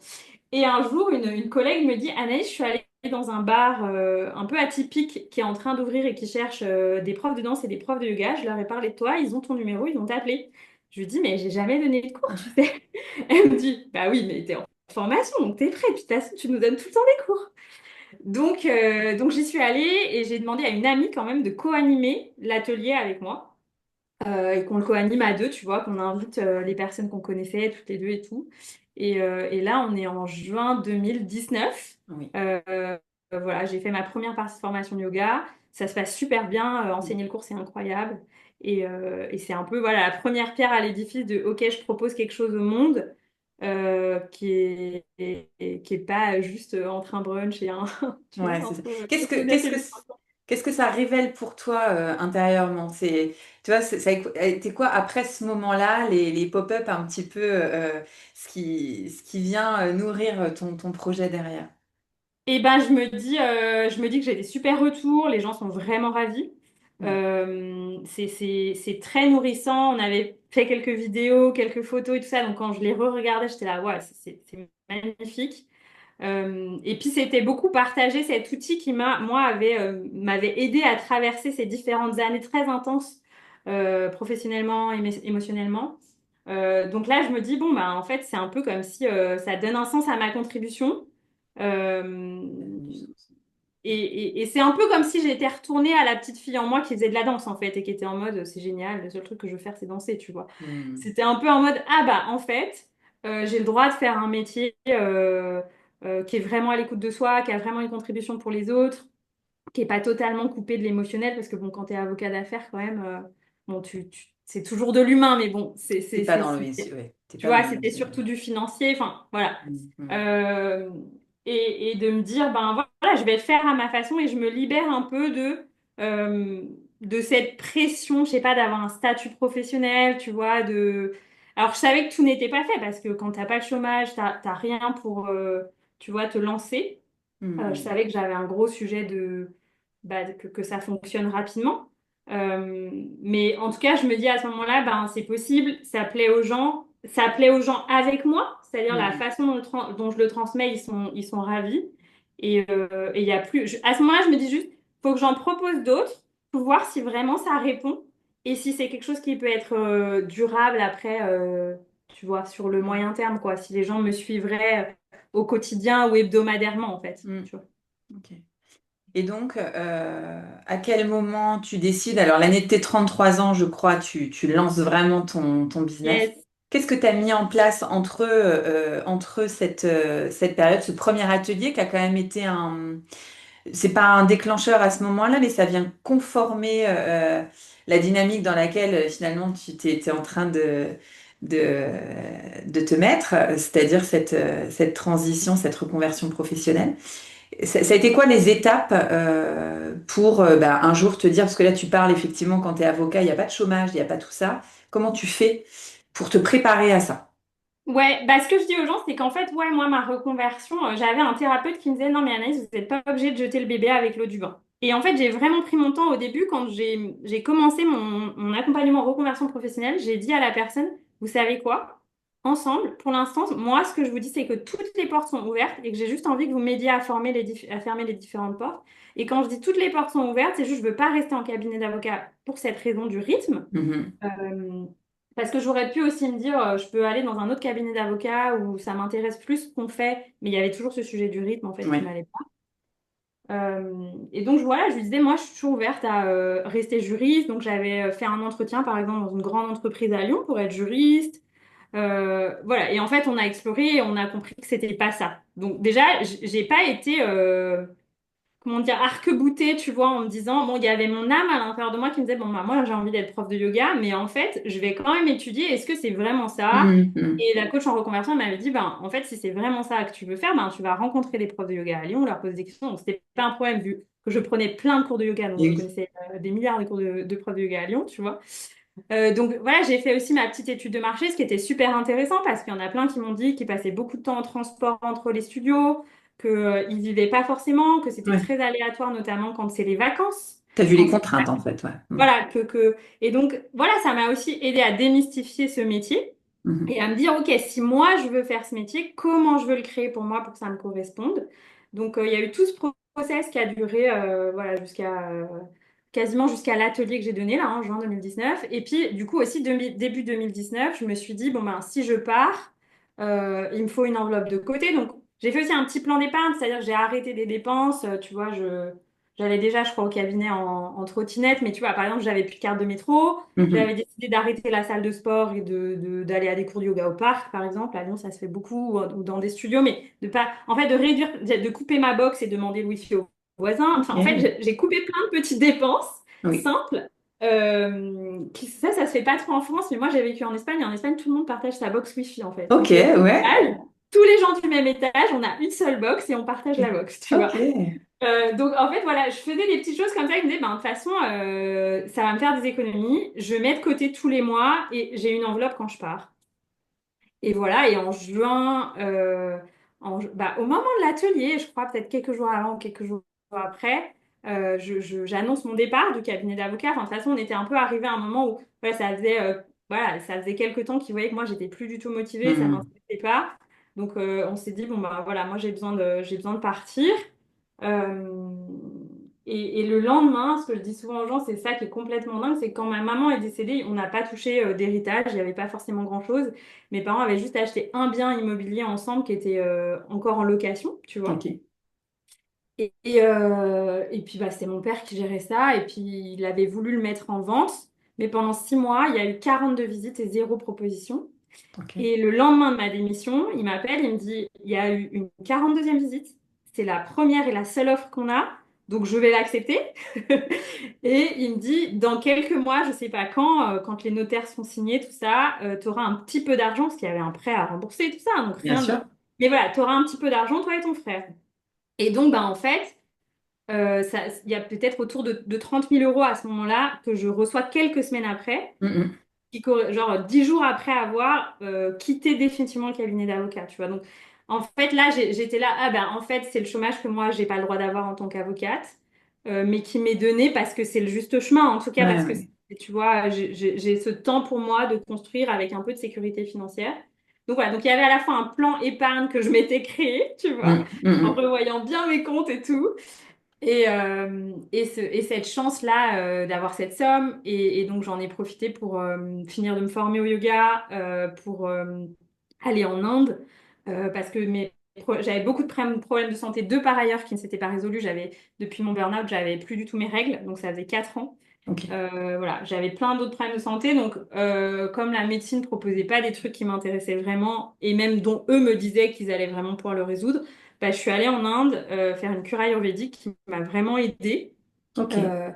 Et un jour, une collègue me dit, Anaïs, je suis allée dans un bar un peu atypique qui est en train d'ouvrir et qui cherche des profs de danse et des profs de yoga. Je leur ai parlé de toi, ils ont ton numéro, ils vont t'appeler. Je lui dis, mais j'ai jamais donné de cours, tu sais. Elle me dit, bah oui, mais t'es en formation, donc t'es prête. Puis de toute façon, tu nous donnes tout le temps des cours. Donc j'y suis allée et j'ai demandé à une amie quand même de co-animer l'atelier avec moi et qu'on le co-anime à deux, tu vois, qu'on invite les personnes qu'on connaissait toutes les deux et tout. Et là, on est en juin 2019. Oui. Voilà, j'ai fait ma première partie de formation de yoga. Ça se passe super bien. Enseigner le cours, c'est incroyable. Et c'est un peu voilà, la première pierre à l'édifice de OK, je propose quelque chose au monde qui est pas juste entre un brunch et un, tu vois, Ouais, c'est ça. entre Qu'est-ce que, Coconut qu'est-ce et que, le qu'est-ce que ça révèle pour toi intérieurement? Tu vois, ça a été quoi après ce moment-là, les pop-up un petit peu, ce qui vient nourrir ton projet derrière? Et ben, je me dis que j'ai des super retours, les gens sont vraiment ravis. Mm. C'est très nourrissant. On avait fait quelques vidéos, quelques photos et tout ça. Donc, quand je les re-regardais, j'étais là, ouais, c'est magnifique. Et puis, c'était beaucoup partagé cet outil qui m'avait aidé à traverser ces différentes années très intenses, professionnellement, émotionnellement. Donc là, je me dis, bon, bah, en fait, c'est un peu comme si ça donne un sens à ma contribution. Ça fait Euh, du sens. et c'est un peu comme si j'étais retournée à la petite fille en moi qui faisait de la danse en fait et qui était en mode c'est génial, le seul truc que je veux faire c'est danser, tu vois. Mm. C'était un peu en mode ah bah en fait j'ai le droit de faire un métier qui est vraiment à l'écoute de soi, qui a vraiment une contribution pour les autres, qui est pas totalement coupé de l'émotionnel parce que bon quand t'es avocat d'affaires quand même bon c'est toujours de l'humain mais bon T'es pas dans le, ouais, t'es tu pas dans vois, c'était l'émotionnel. surtout du financier. Enfin, voilà. Mm. Mm. Euh, et de me dire, ben voilà, je vais le faire à ma façon et je me libère un peu euh, de cette pression, je sais pas, d'avoir un statut professionnel, tu vois, de... Alors, je savais que tout n'était pas fait parce que quand t'as pas le chômage, t'as rien pour, tu vois, te lancer. Je Mm. savais que j'avais un gros sujet que ça fonctionne rapidement. Mais en tout cas, je me dis à ce moment-là, ben, c'est possible, ça plaît aux gens avec moi, c'est-à-dire la Mm. façon dont je le transmets, ils sont ravis. Et il y a plus, à ce moment-là, je me dis juste, faut que j'en propose d'autres pour voir si vraiment ça répond et si c'est quelque chose qui peut être durable après, tu vois, sur le Mm. moyen terme, quoi. Si les gens me suivraient au quotidien ou hebdomadairement, en fait, Mm. tu vois. Ok. Et donc, à quel moment tu décides? Alors, l'année de tes 33 ans, je crois, tu lances vraiment ton business. Yes. Qu'est-ce que tu as mis en place entre cette période, ce premier atelier qui a quand même été un... C'est pas un déclencheur à ce moment-là, mais ça vient conformer la dynamique dans laquelle finalement tu t'es en train de, de te mettre, c'est-à-dire cette transition, cette reconversion professionnelle. Ça a été quoi les étapes pour bah, un jour te dire, parce que là tu parles effectivement quand tu es avocat, il n'y a pas de chômage, il n'y a pas tout ça. Comment tu fais pour te préparer à ça? Ouais, bah ce que je dis aux gens, c'est qu'en fait, ouais, moi, ma reconversion, j'avais un thérapeute qui me disait, non, mais Anaïs, vous n'êtes pas obligée de jeter le bébé avec l'eau du bain. Et en fait, j'ai vraiment pris mon temps au début, quand j'ai commencé mon accompagnement reconversion professionnelle, j'ai dit à la personne, vous savez quoi? Ensemble, pour l'instant, moi, ce que je vous dis, c'est que toutes les portes sont ouvertes et que j'ai juste envie que vous m'aidiez à fermer les différentes portes. Et quand je dis toutes les portes sont ouvertes, c'est juste, je veux pas rester en cabinet d'avocat pour cette raison du rythme. Mhm. Euh, Parce que j'aurais pu aussi me dire, je peux aller dans un autre cabinet d'avocat où ça m'intéresse plus ce qu'on fait, mais il y avait toujours ce sujet du rythme en fait qui Ouais. m'allait pas. Et donc voilà, je lui disais, moi je suis toujours ouverte à rester juriste. Donc j'avais fait un entretien par exemple dans une grande entreprise à Lyon pour être juriste. Voilà, et en fait on a exploré et on a compris que c'était pas ça. Donc déjà, j'ai pas été comment dire, arc-boutée, tu vois, en me disant, bon, il y avait mon âme à l'intérieur de moi qui me disait, bon, bah, moi, j'ai envie d'être prof de yoga, mais en fait, je vais quand même étudier, est-ce que c'est vraiment ça? Mhm. Et la coach en reconversion elle m'avait dit, ben, en fait, si c'est vraiment ça que tu veux faire, ben, tu vas rencontrer des profs de yoga à Lyon, leur poser des questions. Donc, c'était pas un problème vu que je prenais plein de cours de yoga, donc Et je oui. connaissais des milliards de cours de profs de yoga à Lyon, tu vois. Donc voilà, j'ai fait aussi ma petite étude de marché, ce qui était super intéressant parce qu'il y en a plein qui m'ont dit qu'ils passaient beaucoup de temps en transport entre les studios, qu'ils vivaient pas forcément, que c'était Ouais. très aléatoire, notamment quand c'est les vacances. T'as vu les Quand contraintes, en fait, ouais. Mm. voilà, Et donc voilà, ça m'a aussi aidé à démystifier ce métier Mhm. et à me dire, OK, si moi je veux faire ce métier, comment je veux le créer pour moi pour que ça me corresponde? Donc il y a eu tout ce process qui a duré voilà, quasiment jusqu'à l'atelier que j'ai donné là en juin 2019. Et puis du coup aussi début 2019, je me suis dit, bon ben si je pars, il me faut une enveloppe de côté. Donc j'ai fait aussi un petit plan d'épargne, c'est-à-dire que j'ai arrêté des dépenses, tu vois, j'allais déjà, je crois, au cabinet en trottinette, mais tu vois, par exemple, j'avais plus de carte de métro. Mhm. J'avais décidé d'arrêter la salle de sport et d'aller à des cours de yoga au parc, par exemple. À Lyon, ça se fait beaucoup, ou dans des studios, mais de pas, en fait, de réduire, de couper ma box et demander le wifi aux voisins. Enfin, en fait, Ok. j'ai coupé plein de petites dépenses Oui. simples. Ça se fait pas trop en France, mais moi, j'ai vécu en Espagne. Et en Espagne, tout le monde partage sa box wifi, en fait. Ok, Donc, il y a des ouais. étages, tous les gens du même étage, on a une seule box et on partage la box, tu vois. Ok. Donc en fait voilà, je faisais des petites choses comme ça. Je me disais, ben, de toute façon, ça va me faire des économies. Je mets de côté tous les mois et j'ai une enveloppe quand je pars. Et voilà, et en juin, bah, au moment de l'atelier, je crois peut-être quelques jours avant, quelques jours après, j'annonce mon départ du cabinet d'avocat. Enfin, de toute façon, on était un peu arrivé à un moment où voilà, voilà, ça faisait quelques temps qu'ils voyaient que moi, j'étais plus du tout motivée, ça Mhm. m'intéressait pas. Donc, on s'est dit, bon, bah voilà, moi, j'ai besoin de partir. Euh, et le lendemain, ce que je dis souvent aux gens, c'est ça qui est complètement dingue, c'est quand ma maman est décédée, on n'a pas touché d'héritage, il n'y avait pas forcément grand-chose. Mes parents avaient juste acheté un bien immobilier ensemble qui était encore en location, tu vois. Ok. Et puis, bah, c'était mon père qui gérait ça. Et puis, il avait voulu le mettre en vente. Mais pendant 6 mois, il y a eu 42 visites et zéro proposition. Ok. Et le lendemain de ma démission, il m'appelle, il me dit, il y a eu une 42e visite. C'est la première et la seule offre qu'on a. Donc, je vais l'accepter. Et il me dit, dans quelques mois, je sais pas quand, quand les notaires sont signés, tout ça, tu auras un petit peu d'argent, parce qu'il y avait un prêt à rembourser, tout ça. Donc, Bien rien de... sûr. Mais voilà, tu auras un petit peu d'argent, toi et ton frère. Et donc, bah, en fait, il y a peut-être autour de 30 000 euros à ce moment-là que je reçois quelques semaines après, Mhm. genre 10 jours après avoir quitté définitivement le cabinet d'avocat, tu vois. Donc, en fait, là, j'étais là, ah ben, en fait, c'est le chômage que moi, j'ai pas le droit d'avoir en tant qu'avocate, mais qui m'est donné parce que c'est le juste chemin, en tout cas, Ouais, parce que, ouais. tu vois, j'ai ce temps pour moi de construire avec un peu de sécurité financière. Donc, voilà. Donc, il y avait à la fois un plan épargne que je m'étais créé, tu vois, Mhm. en Mhm. revoyant bien mes comptes et tout. Et cette chance-là d'avoir cette somme, et donc j'en ai profité pour finir de me former au yoga, pour aller en Inde, parce que j'avais beaucoup de problèmes de santé, deux par ailleurs qui ne s'étaient pas résolus. Depuis mon burn-out, j'avais plus du tout mes règles, donc ça faisait 4 ans. Ok. Voilà, j'avais plein d'autres problèmes de santé, donc comme la médecine proposait pas des trucs qui m'intéressaient vraiment, et même dont eux me disaient qu'ils allaient vraiment pouvoir le résoudre, bah, je suis allée en Inde faire une cure ayurvédique qui m'a vraiment aidée. Ok. Euh,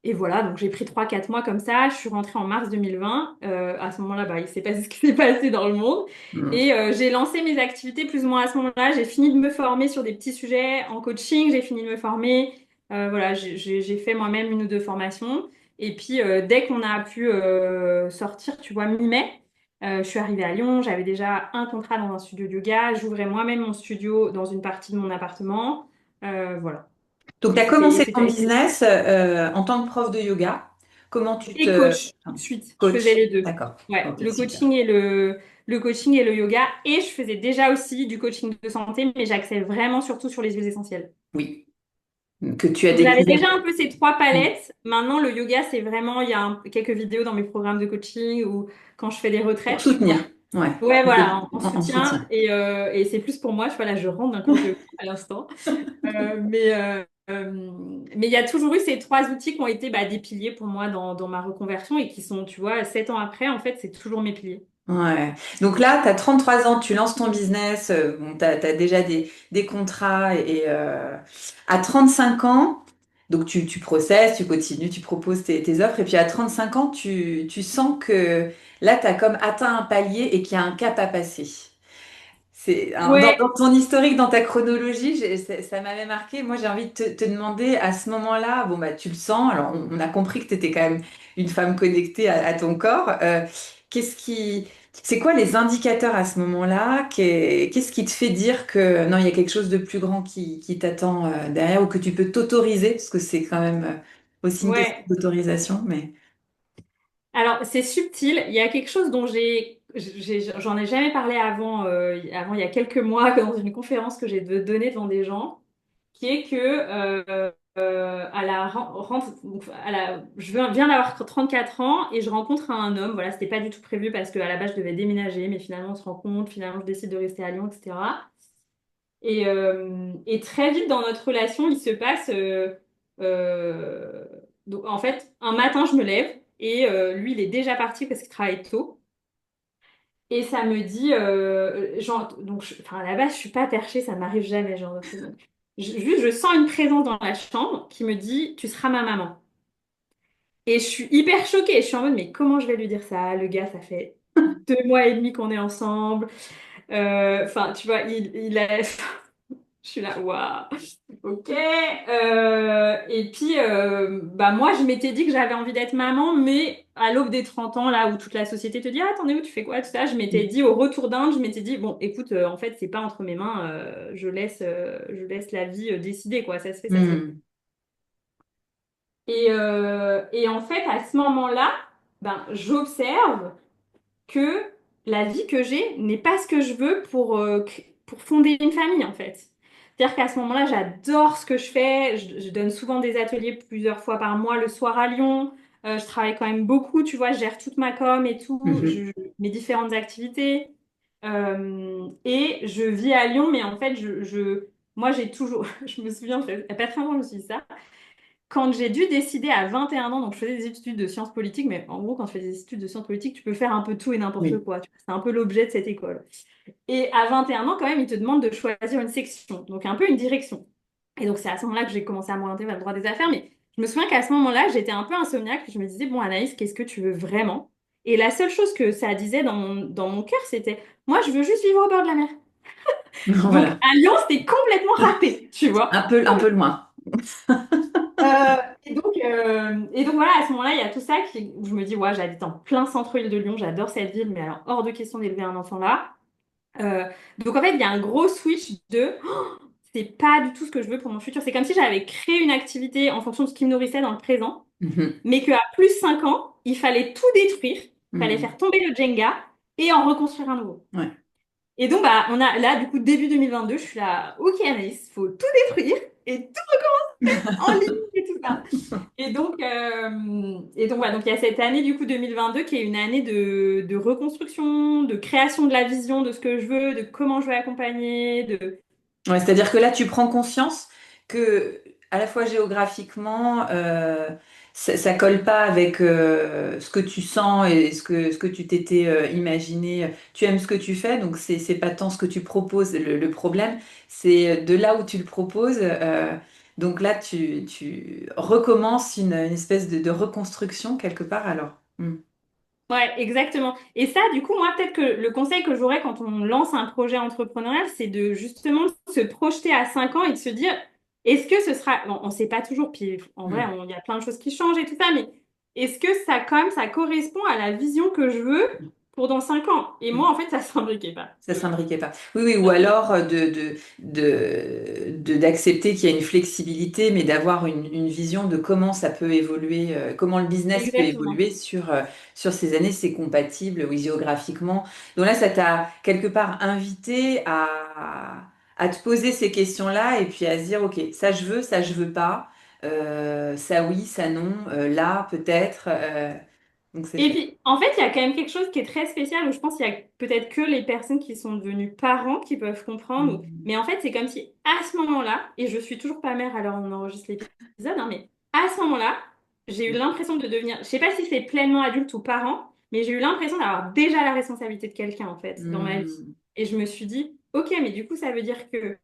et voilà, donc j'ai pris 3 4 mois comme ça, je suis rentrée en mars 2020. À ce moment-là, bah, il s'est passé ce qui s'est passé dans le monde. Mhm. Et j'ai lancé mes activités plus ou moins à ce moment-là. J'ai fini de me former sur des petits sujets en coaching, j'ai fini de me former. Voilà, j'ai fait moi-même une ou deux formations. Et puis, dès qu'on a pu sortir, tu vois, mi-mai, je suis arrivée à Lyon. J'avais déjà un contrat dans un studio de yoga. J'ouvrais moi-même mon studio dans une partie de mon appartement. Voilà. Donc, tu Et as commencé ton c'était business en tant que prof de yoga. Comment tu et te... coach, enfin, suite. Je faisais coach? les deux. D'accord. Ouais, Ok, le super. coaching le coaching et le yoga. Et je faisais déjà aussi du coaching de santé, mais j'axais vraiment surtout sur les huiles essentielles. Oui. Que tu as Donc j'avais découvert. déjà un peu ces trois palettes. Maintenant, le yoga, c'est vraiment, il y a quelques vidéos dans mes programmes de coaching ou quand je fais des Pour retraites, tu vois. soutenir. Ouais. Ouais, voilà, en En soutien. soutien. Et c'est plus pour moi. Je vois là, je rentre d'un cours de yoga à l'instant. Mais il y a toujours eu ces trois outils qui ont été bah, des piliers pour moi dans ma reconversion et qui sont, tu vois, 7 ans après, en fait, c'est toujours mes piliers. Ouais. Donc là, tu as 33 ans, tu lances ton business, bon, tu as déjà des contrats et à 35 ans, donc tu processes, tu continues, tu proposes tes offres et puis à 35 ans, tu sens que là, tu as comme atteint un palier et qu'il y a un cap à passer. C'est, alors, dans Ouais, ton historique, dans ta chronologie, ça m'avait marqué. Moi, j'ai envie de te demander à ce moment-là, bon, bah, tu le sens, alors on a compris que tu étais quand même une femme connectée à ton corps. Qu'est-ce qui, c'est quoi les indicateurs à ce moment-là? Qu'est-ce qui te fait dire que non, il y a quelque chose de plus grand qui t'attend derrière ou que tu peux t'autoriser, parce que c'est quand même aussi une question ouais. d'autorisation, mais. Alors, c'est subtil. Il y a quelque chose dont j'en ai jamais parlé avant, avant il y a quelques mois, dans une conférence que j'ai donnée devant des gens, qui est que à la donc, viens d'avoir 34 ans et je rencontre un homme. Voilà, c'était pas du tout prévu parce qu'à la base je devais déménager, mais finalement on se rencontre, finalement je décide de rester à Lyon, etc. Et très vite dans notre relation, il se passe. Donc en fait, un matin, je me lève et lui, il est déjà parti parce qu'il travaille tôt. Et ça me dit, genre, donc, enfin, à la base, je suis pas perchée, ça m'arrive jamais, genre de truc. Donc, juste, je sens une présence dans la chambre qui me dit, tu seras ma maman. Et je suis hyper choquée. Je suis en mode, mais comment je vais lui dire ça? Le gars, ça fait 2 mois et demi qu'on est ensemble. Enfin, tu vois, il a. Je suis là, waouh, ok. Et puis, bah moi, je m'étais dit que j'avais envie d'être maman, mais à l'aube des 30 ans, là où toute la société te dit, ah, t'en es où, tu fais quoi, tout ça, je m'étais dit, au retour d'Inde, je m'étais dit, bon, écoute, en fait, c'est pas entre mes mains, je laisse la vie décider, quoi, ça se fait, ça se fait pas. Hmm. Et en fait, à ce moment-là, ben, j'observe que la vie que j'ai n'est pas ce que je veux pour fonder une famille, en fait. C'est-à-dire qu'à ce moment-là, j'adore ce que je fais. Je donne souvent des ateliers plusieurs fois par mois le soir à Lyon. Je travaille quand même beaucoup, tu vois, je gère toute ma com et tout, Mhm. mes différentes activités. Et je vis à Lyon, mais en fait, moi, j'ai toujours, je me souviens, il n'y a pas très longtemps, je me suis dit ça. Quand j'ai dû décider à 21 ans, donc je faisais des études de sciences politiques, mais en gros, quand tu fais des études de sciences politiques, tu peux faire un peu tout et n'importe Oui. quoi. Tu vois. C'est un peu l'objet de cette école. Et à 21 ans, quand même, ils te demandent de choisir une section, donc un peu une direction. Et donc, c'est à ce moment-là que j'ai commencé à m'orienter vers le droit des affaires, mais je me souviens qu'à ce moment-là, j'étais un peu insomniaque. Je me disais, bon, Anaïs, qu'est-ce que tu veux vraiment? Et la seule chose que ça disait dans mon cœur, c'était, moi, je veux juste vivre au bord de la mer. Donc, Voilà. à Lyon, c'était complètement râpé, tu vois. Un peu loin. Et donc voilà, à ce moment-là, il y a tout ça où je me dis, ouais, j'habite en plein centre-ville de Lyon, j'adore cette ville, mais alors hors de question d'élever un enfant là. Euh, donc en fait, il y a un gros switch de, c'est pas du tout ce que je veux pour mon futur. C'est comme si j'avais créé une activité en fonction de ce qui me nourrissait dans le présent, Mhm. mais qu'à plus 5 ans, il fallait tout détruire, il fallait Mhm. faire tomber le Jenga et en reconstruire un nouveau. Ouais. Et donc, bah, on a là, du coup, début 2022, je suis là, ok, Anaïs, faut tout détruire et tout en ligne et tout ça. Et donc, voilà, donc il y a cette année du coup 2022 qui est une année de reconstruction, de création de la vision de ce que je veux, de comment je veux accompagner, de... Ouais, c'est-à-dire que là, tu prends conscience que, à la fois géographiquement, ça colle pas avec ce que tu sens et ce que tu t'étais imaginé. Tu aimes ce que tu fais, donc c'est pas tant ce que tu proposes le problème, c'est de là où tu le proposes. Donc là, tu recommences une espèce de reconstruction quelque part alors. Hmm. Ouais, exactement. Et ça, du coup, moi, peut-être que le conseil que j'aurais quand on lance un projet entrepreneurial, c'est de justement se projeter à 5 ans et de se dire, est-ce que ce sera... Bon, on ne sait pas toujours, puis en vrai, Hmm. il y a plein de choses qui changent et tout ça, mais est-ce que ça, quand même, ça correspond à la vision que je veux pour dans 5 ans? Et moi, en fait, ça ne s'imbriquait pas. Ça s'imbriquait pas. Oui, oui, ou alors d'accepter qu'il y a une flexibilité, mais d'avoir une vision de comment ça peut évoluer, comment le business peut Exactement. évoluer sur ces années, c'est compatible, oui, géographiquement. Donc là, ça t'a quelque part invité à te poser ces questions-là et puis à se dire, OK, ça je veux pas, ça oui, ça non, là peut-être. Donc c'est Et chouette. puis, en fait, il y a quand même quelque chose qui est très spécial où je pense qu'il y a peut-être que les personnes qui sont devenues parents qui peuvent comprendre. Mm. Mais en fait, c'est comme si à ce moment-là, et je suis toujours pas mère alors on enregistre l'épisode, hein, mais à ce moment-là, j'ai eu l'impression de devenir, je sais pas si c'est pleinement adulte ou parent, mais j'ai eu l'impression d'avoir déjà la responsabilité de quelqu'un, en fait, dans ma vie. Hmm. Et je me suis dit, ok, mais du coup, ça veut dire que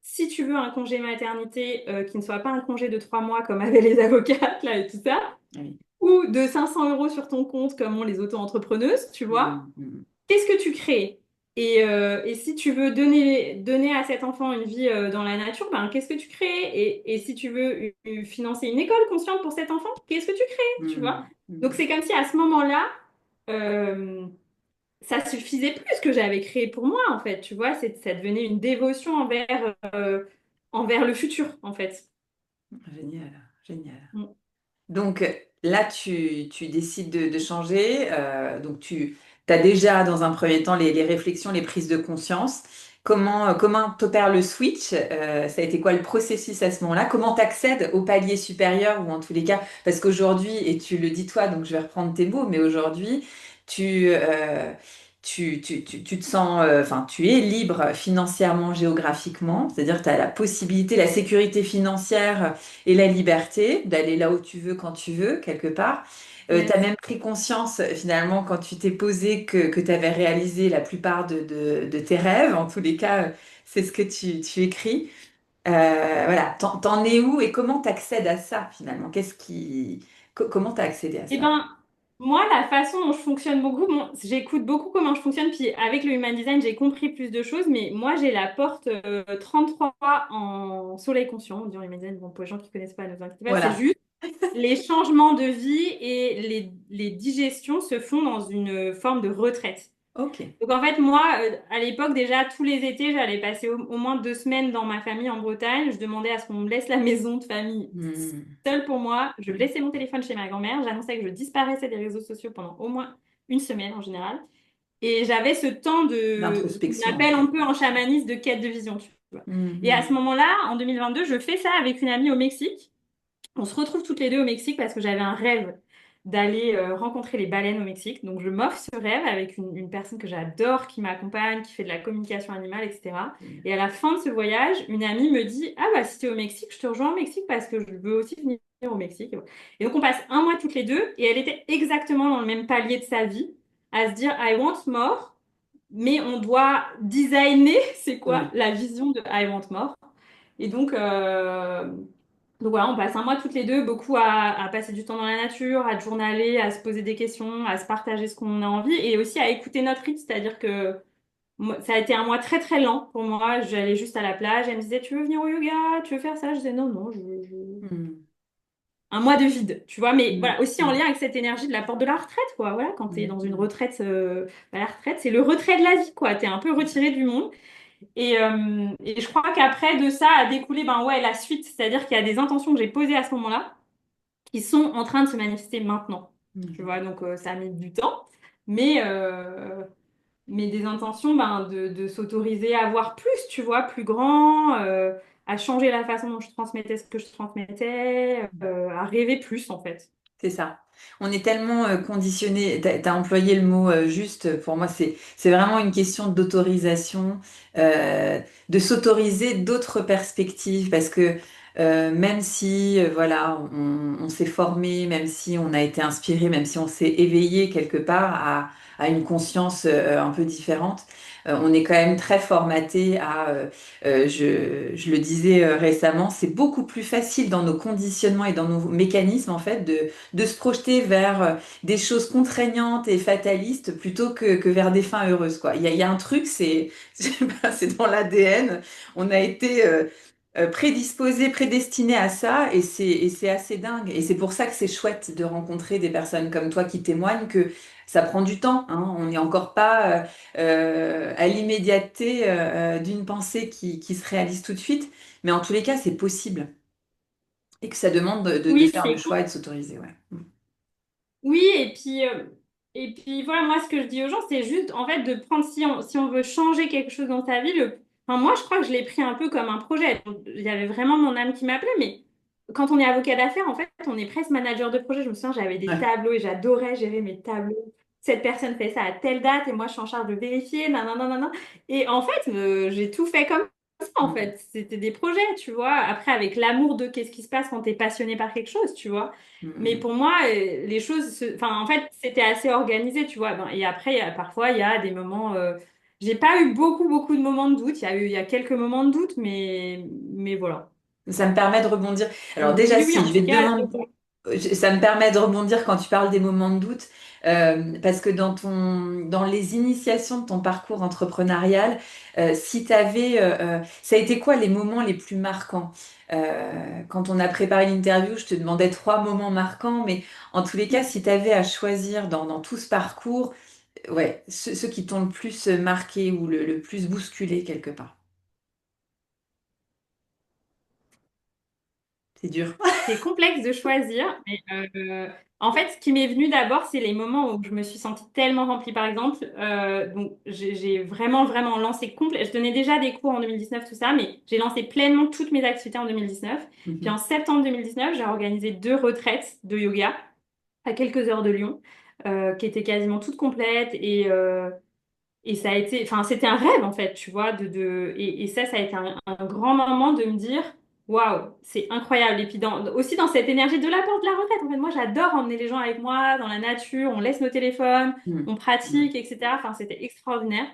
si tu veux un congé maternité qui ne soit pas un congé de 3 mois comme avaient les avocates, là, et tout ça, Oui. ou de 500 euros sur ton compte comme ont les auto-entrepreneuses, tu vois, Hmm. Hmm. qu'est-ce que tu crées? Et si tu veux donner à cet enfant une vie dans la nature, ben, qu'est-ce que tu crées? Et si tu veux financer une école consciente pour cet enfant, qu'est-ce que tu crées? Tu vois? Hmm. Donc Hmm. c'est comme si à ce moment-là, euh, ça suffisait plus ce que j'avais créé pour moi, en fait. Tu vois, ça devenait une dévotion envers le futur, en fait. Génial, génial. Mm. Donc là, tu décides de changer. Donc tu as déjà, dans un premier temps, les réflexions, les prises de conscience. Comment t'opères le switch? Ça a été quoi le processus à ce moment-là? Comment t'accèdes au palier supérieur ou en tous les cas, parce qu'aujourd'hui, et tu le dis toi, donc je vais reprendre tes mots, mais aujourd'hui, tu, euh, tu te sens, enfin, tu es libre financièrement, géographiquement, c'est-à-dire que tu as la possibilité, la sécurité financière et la liberté d'aller là où tu veux, quand tu veux, quelque part. Tu as Yes. même pris conscience, finalement, quand tu t'es posé, que tu avais réalisé la plupart de tes rêves. En tous les cas, c'est ce que tu écris. Voilà, t'en es où et comment t'accèdes à ça, finalement? Comment t'as accédé à Eh ça? ben, moi, la façon dont je fonctionne beaucoup, bon, j'écoute beaucoup comment je fonctionne, puis avec le Human Design, j'ai compris plus de choses, mais moi, j'ai la porte 33 en soleil conscient, on dit en Human Design, bon, pour les gens qui connaissent pas, ne vous inquiétez pas, c'est Voilà. juste les changements de vie et les digestions se font dans une forme de retraite. Ok. Donc en fait, moi, à l'époque, déjà, tous les étés, j'allais passer au moins 2 semaines dans ma famille en Bretagne. Je demandais à ce qu'on me laisse la maison de famille Hmm. seule pour moi. Je laissais mon téléphone chez ma grand-mère. J'annonçais que je disparaissais des réseaux sociaux pendant au moins une semaine en général. Et j'avais ce temps de, qu'on D'introspection, en appelle un fait. peu en chamanisme de quête de vision, tu vois. Et à ce Hmm. moment-là, en 2022, je fais ça avec une amie au Mexique. On se retrouve toutes les deux au Mexique parce que j'avais un rêve d'aller rencontrer les baleines au Mexique. Donc je m'offre ce rêve avec une personne que j'adore, qui m'accompagne, qui fait de la communication animale, etc. Hmm. Et à la fin de ce voyage, une amie me dit, ah bah si t'es au Mexique, je te rejoins au Mexique parce que je veux aussi venir au Mexique. Et donc on passe un mois toutes les deux et elle était exactement dans le même palier de sa vie, à se dire, I want more, mais on doit designer, c'est quoi Oui, la vision de I want more. Et donc voilà, on passe un mois toutes les deux, beaucoup à passer du temps dans la nature, à journaler, à se poser des questions, à se partager ce qu'on a envie et aussi à écouter notre rythme. C'est-à-dire que ça a été un mois très très lent pour moi. J'allais juste à la plage, elle me disait, tu veux venir au yoga? Tu veux faire ça? Je disais, non, non, hmm. un mois de vide, tu vois. Mais Hmm. voilà, aussi en Hmm. lien avec cette énergie de la porte de la retraite, quoi. Voilà, quand tu es Hmm. dans une Hmm. retraite, la retraite, c'est le retrait de la vie, quoi. Tu es un peu retiré du monde. Et je crois qu'après de ça a découlé ben ouais, la suite, c'est-à-dire qu'il y a des intentions que j'ai posées à ce moment-là qui sont en train de se manifester maintenant. Tu Hmm. vois, donc ça a mis du temps, mais, euh, mais des intentions ben, de s'autoriser à voir plus, tu vois, plus grand, à changer la façon dont je transmettais ce que je transmettais, à rêver plus en fait. C'est ça. On est tellement conditionné. Tu as employé le mot juste. Pour moi, c'est vraiment une question d'autorisation, de s'autoriser d'autres perspectives. Parce que même si, voilà, on s'est formé, même si on a été inspiré, même si on s'est éveillé quelque part à une conscience un peu différente, on est quand même très formaté à, je le disais récemment, c'est beaucoup plus facile dans nos conditionnements et dans nos mécanismes, en fait, de se projeter vers des choses contraignantes et fatalistes plutôt que vers des fins heureuses, quoi. Il y a un truc, je sais pas, c'est dans l'ADN. On a été prédisposé, prédestiné à ça et c'est assez dingue. Et c'est pour ça que c'est chouette de rencontrer des personnes comme toi qui témoignent que ça prend du temps, hein. On n'est encore pas à l'immédiateté d'une pensée qui se réalise tout de suite. Mais en tous les cas, c'est possible. Et que ça demande de Oui, faire le c'est choix et de s'autoriser, ouais. Oui, et puis voilà, moi ce que je dis aux gens, c'est juste en fait de prendre, si on veut changer quelque chose dans ta vie, enfin, moi je crois que je l'ai pris un peu comme un projet. Donc, il y avait vraiment mon âme qui m'appelait, mais quand on est avocat d'affaires, en fait, on est presque manager de projet. Je me souviens, j'avais des Ouais. tableaux et j'adorais gérer mes tableaux. Cette personne fait ça à telle date et moi je suis en charge de vérifier, nanana, nanana. Et en fait, j'ai tout fait comme ça. ça, en fait. C'était des projets, tu vois. Après, avec l'amour de qu'est-ce qui se passe quand t'es passionné par quelque chose, tu vois. Mais Mm. pour moi, les choses, enfin, en fait, c'était assez organisé, tu vois. Ben, et après, parfois, il y a des moments. J'ai pas eu beaucoup, beaucoup de moments de doute. Il y a quelques moments de doute, mais voilà. Ça me permet de rebondir. Alors Mais déjà, oui, oui, si, en je vais tout te cas, demander, ça me permet de rebondir quand tu parles des moments de doute, parce que dans les initiations de ton parcours entrepreneurial, si tu avais, ça a été quoi les moments les plus marquants? Quand on a préparé l'interview, je te demandais trois moments marquants, mais en tous les cas, si tu avais à choisir dans tout ce parcours, ouais, ceux qui t'ont le plus marqué ou le plus bousculé quelque part. C'est dur. c'est complexe de choisir, mais en fait, ce qui m'est venu d'abord, c'est les moments où je me suis sentie tellement remplie. Par exemple, donc j'ai vraiment, vraiment lancé complet. Je donnais déjà des cours en 2019, tout ça, mais j'ai lancé pleinement toutes mes activités en 2019. Puis en septembre 2019, j'ai organisé 2 retraites de yoga à quelques heures de Lyon, qui étaient quasiment toutes complètes et ça a été, enfin, c'était un rêve en fait, tu vois, et ça a été un grand moment de me dire, waouh, c'est incroyable. Et puis aussi dans cette énergie de l'apport de la retraite, en fait, moi j'adore emmener les gens avec moi dans la nature, on laisse nos téléphones, Mm. on Mm. pratique, etc. Enfin, c'était extraordinaire.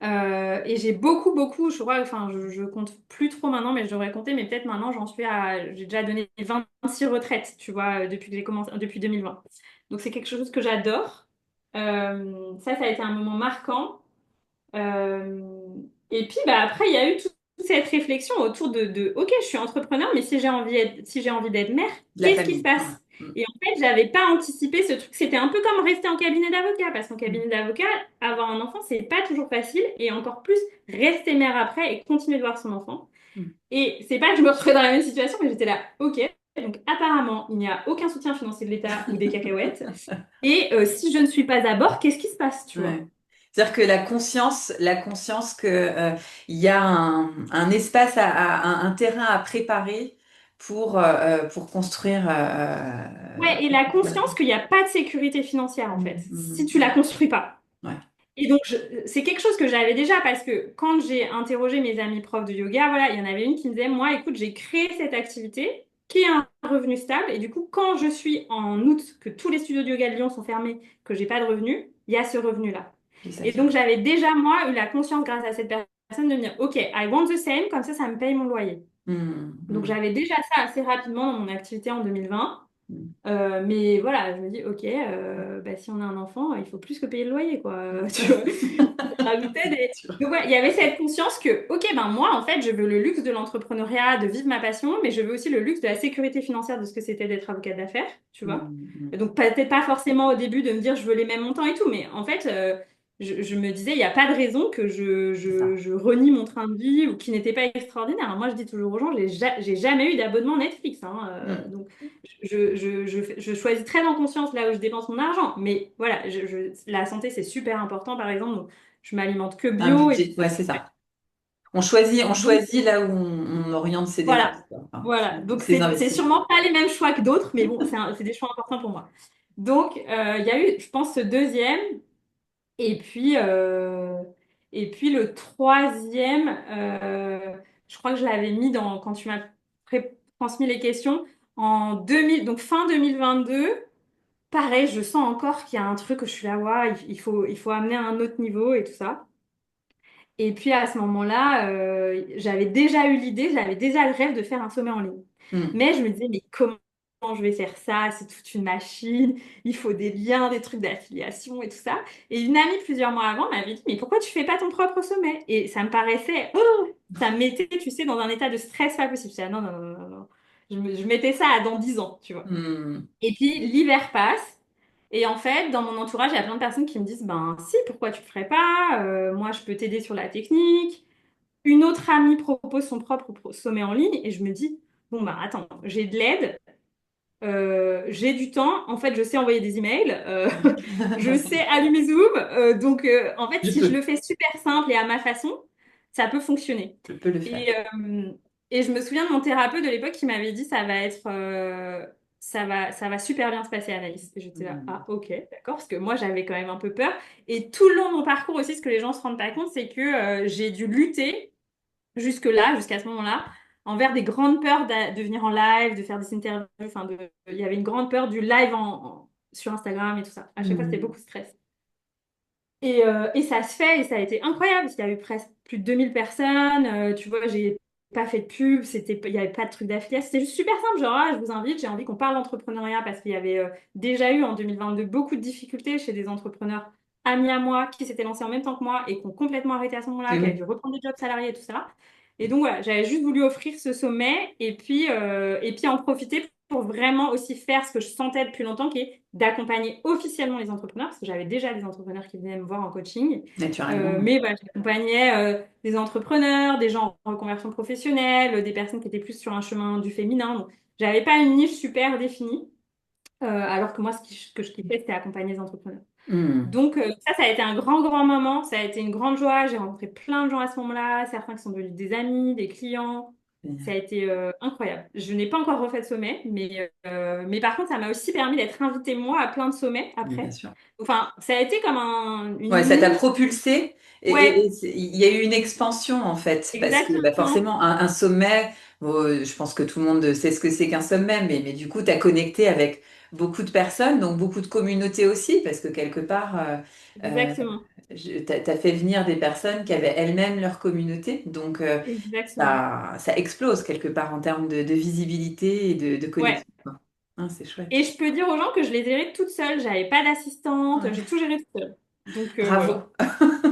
Et j'ai beaucoup, beaucoup, je crois, enfin, je compte plus trop maintenant, mais je devrais compter, mais peut-être maintenant j'ai déjà donné 26 retraites, tu vois, depuis que j'ai commencé, depuis 2020. Donc c'est quelque chose que j'adore. Ça a été un moment marquant. Euh, et puis bah, après, il y a eu toute cette réflexion autour OK, je suis entrepreneur, mais si j'ai envie d'être mère, De la qu'est-ce qui se famille. Ouais. passe? Mm. Et en fait, j'avais pas anticipé ce truc. C'était un peu comme rester en cabinet d'avocat, parce qu'en cabinet d'avocat, avoir un enfant, c'est pas toujours facile, et encore plus rester mère après et continuer de voir son enfant. Mm. Et c'est pas que je me retrouvais dans la même situation, mais j'étais là, OK. Donc apparemment, il n'y a aucun soutien financier de l'État ou des cacahuètes. Et si je ne suis pas à bord, qu'est-ce qui se passe, tu Ouais. vois? C'est-à-dire que la conscience que il y a un espace, un terrain à préparer pour construire. Ouais, et la conscience qu'il n'y a pas de sécurité financière, en fait, si tu la Mm. construis pas. Ouais. Et donc, c'est quelque chose que j'avais déjà parce que quand j'ai interrogé mes amis profs de yoga, voilà, il y en avait une qui me disait, moi, écoute, j'ai créé cette activité qui est un revenu stable. Et du coup, quand je suis en août, que tous les studios de yoga de Lyon sont fermés, que j'ai pas de revenu, il y a ce revenu-là. C'est ça Et qui est. donc, j'avais déjà, moi, eu la conscience grâce à cette personne de me dire, OK, I want the same, comme ça me paye mon loyer. Mm. Donc, Mm. j'avais déjà ça assez rapidement dans mon activité en 2020. Mm. Mais voilà, je me dis, ok, bah, si on a un enfant, il faut plus que payer le loyer, quoi. Tu vois, rajouter des... Donc, ouais, il y avait cette conscience que, ok, ben moi, en fait, je veux le luxe de l'entrepreneuriat, de vivre ma passion, mais je veux aussi le luxe de la sécurité financière de ce que c'était d'être avocate d'affaires, tu vois. Mm. Mm. Et donc, peut-être pas forcément au début de me dire, je veux les mêmes montants et tout, mais en fait, je me disais, il n'y a pas de raison que C'est ça. je renie mon train de vie ou qui n'était pas extraordinaire. Alors, moi, je dis toujours aux gens, j'ai jamais eu d'abonnement Netflix, hein, Mm. donc, je choisis très en conscience là où je dépense mon argent. Mais voilà, la santé, c'est super important, par exemple. Donc, je m'alimente que Un bio et budget. puis ça, Ouais, c'est c'est super. ça. On Donc, choisit là où on oriente ses dépenses, voilà. quoi. Enfin, Voilà. Donc, ses c'est investissements. sûrement pas les mêmes choix que d'autres, mais bon, c'est des choix importants pour moi. Donc, il y a eu, je pense, ce deuxième. Et puis le troisième, je crois que je l'avais mis quand tu m'as transmis les questions, en 2000, donc fin 2022. Pareil, je sens encore qu'il y a un truc que je suis là, ouais, il faut amener à un autre niveau et tout ça. Et puis à ce moment-là, j'avais déjà eu l'idée, j'avais déjà le rêve de faire un sommet en ligne. Mm. Mais je me disais, mais comment je vais faire ça? C'est toute une machine, il faut des liens, des trucs d'affiliation et tout ça. Et une amie, plusieurs mois avant, m'avait dit, mais pourquoi tu fais pas ton propre sommet? Et ça me paraissait, oh, ça me mettait, tu sais, dans un état de stress pas possible. Je disais, ah non, non, non, non, non. Je mettais ça à dans 10 ans, tu vois. Mm. Et puis l'hiver passe. Et en fait, dans mon entourage, il y a plein de personnes qui me disent, ben si, pourquoi tu le ferais pas? Moi, je peux t'aider sur la technique. Une autre amie propose son propre sommet en ligne et je me dis, bon, ben attends, j'ai de l'aide, j'ai du temps, en fait, je sais envoyer des emails, je sais allumer Zoom. Donc, en fait, Je si je le peux. fais super simple et à ma façon, ça peut fonctionner. Je peux le faire. Et je me souviens de mon thérapeute de l'époque qui m'avait dit, ça va super bien se passer, Anaïs. Et j'étais là, Mm. ah, ok, d'accord, parce que moi, j'avais quand même un peu peur. Et tout le long de mon parcours aussi, ce que les gens se rendent pas compte, c'est que j'ai dû lutter jusque-là, jusqu'à ce moment-là, envers des grandes peurs de venir en live, de faire des interviews. Enfin, il y avait une grande peur du live sur Instagram et tout ça. À chaque fois, c'était Mhm. beaucoup de stress. Et ça se fait et ça a été incroyable parce qu'il y a eu presque plus de 2000 personnes. Tu vois, j'ai pas fait de pub, il n'y avait pas de truc d'affiliation. C'était juste super simple. Genre, ah, je vous invite, j'ai envie qu'on parle d'entrepreneuriat parce qu'il y avait déjà eu en 2022 beaucoup de difficultés chez des entrepreneurs amis à moi qui s'étaient lancés en même temps que moi et qui ont complètement arrêté à ce moment-là, qui avaient Oui. dû reprendre des jobs salariés et tout ça. Et donc voilà, j'avais juste voulu offrir ce sommet et puis en profiter pour vraiment aussi faire ce que je sentais depuis longtemps, qui est d'accompagner officiellement les entrepreneurs, parce que j'avais déjà des entrepreneurs qui venaient me voir en coaching. Naturellement. Mais voilà, j'accompagnais des entrepreneurs, des gens en reconversion professionnelle, des personnes qui étaient plus sur un chemin du féminin. Donc, j'avais pas une niche super définie, alors que moi, ce que je kiffais, c'était accompagner les entrepreneurs. Mhm. Donc ça a été un grand, grand moment. Ça a été une grande joie. J'ai rencontré plein de gens à ce moment-là, certains qui sont devenus des amis, des clients. Ça a Génial. été incroyable. Je n'ai pas encore refait de sommet, mais par contre, ça m'a aussi permis d'être invitée, moi, à plein de sommets Bien après. sûr. Enfin, ça a été comme Ouais, une ça t'a mini... propulsé et Ouais, il y a eu une expansion en fait, parce que bah, exactement. forcément, un sommet, bon, je pense que tout le monde sait ce que c'est qu'un sommet, mais du coup, tu as connecté avec beaucoup de personnes, donc beaucoup de communautés aussi, parce que quelque part, euh, Exactement. t'as fait venir des personnes qui avaient elles-mêmes leur communauté, donc Exactement. ça explose quelque part en termes de visibilité et de Ouais. connexion, quoi. Hein, c'est chouette. Et je peux dire aux gens que je les gérais toute seule. J'avais pas d'assistante. J'ai Ouais. tout géré toute seule. Donc voilà. Bravo.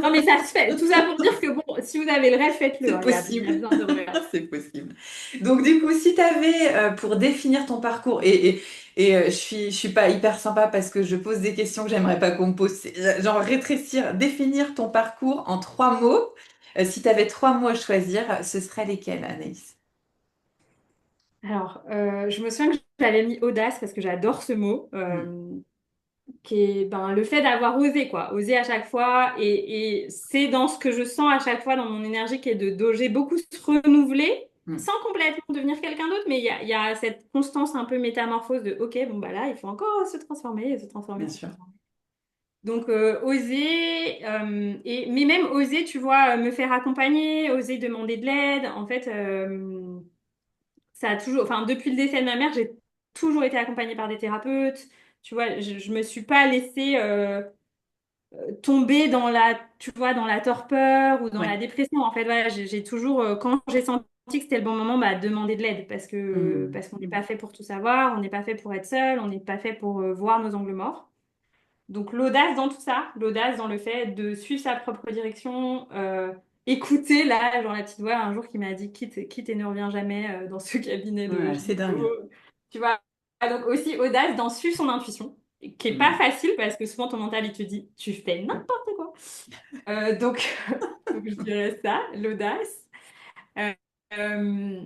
Non, mais ça se fait. Tout ça pour dire que bon, si vous avez le rêve, faites-le, C'est hein. Il y a possible, besoin de rien. c'est possible. Donc du coup, si tu avais, pour définir ton parcours, je suis pas hyper sympa parce que je pose des questions que j'aimerais pas qu'on me pose, genre rétrécir, définir ton parcours en 3 mots, si tu avais 3 mots à choisir, ce seraient lesquels, Anaïs? Alors, je me souviens que j'avais mis audace parce que j'adore ce mot, Hmm, qui est ben, le fait d'avoir osé, quoi. Oser à chaque fois. Et c'est dans ce que je sens à chaque fois dans mon énergie qui est de d'oser beaucoup se renouveler hmm, sans complètement devenir quelqu'un d'autre. Mais il y a cette constance un peu métamorphose de, OK, bon, bah là, il faut encore se transformer, se transformer, bien se sûr. transformer. Donc, oser, mais même oser, tu vois, me faire accompagner, oser demander de l'aide. En fait, ça a toujours, enfin, depuis le décès de ma mère, j'ai toujours été accompagnée par des thérapeutes. Tu vois, je me suis pas laissée tomber dans tu vois, dans la torpeur ou dans la Ouais. dépression. En fait, voilà, j'ai toujours, quand j'ai senti que c'était le bon moment, bah, demander de l'aide Hmm, parce qu'on n'est pas fait pour tout savoir, on n'est pas fait pour être seul, on n'est pas fait pour voir nos angles morts. Donc l'audace dans tout ça, l'audace dans le fait de suivre sa propre direction, écouter là, genre la petite voix un jour qui m'a dit quitte et ne reviens jamais dans ce cabinet de ouais, c'est gynéco. dingue. Tu vois, donc aussi audace dans suivre son intuition, qui est pas Hmm. facile parce que souvent ton mental il te dit tu fais n'importe quoi. Donc, donc je dirais ça, l'audace. Euh, euh,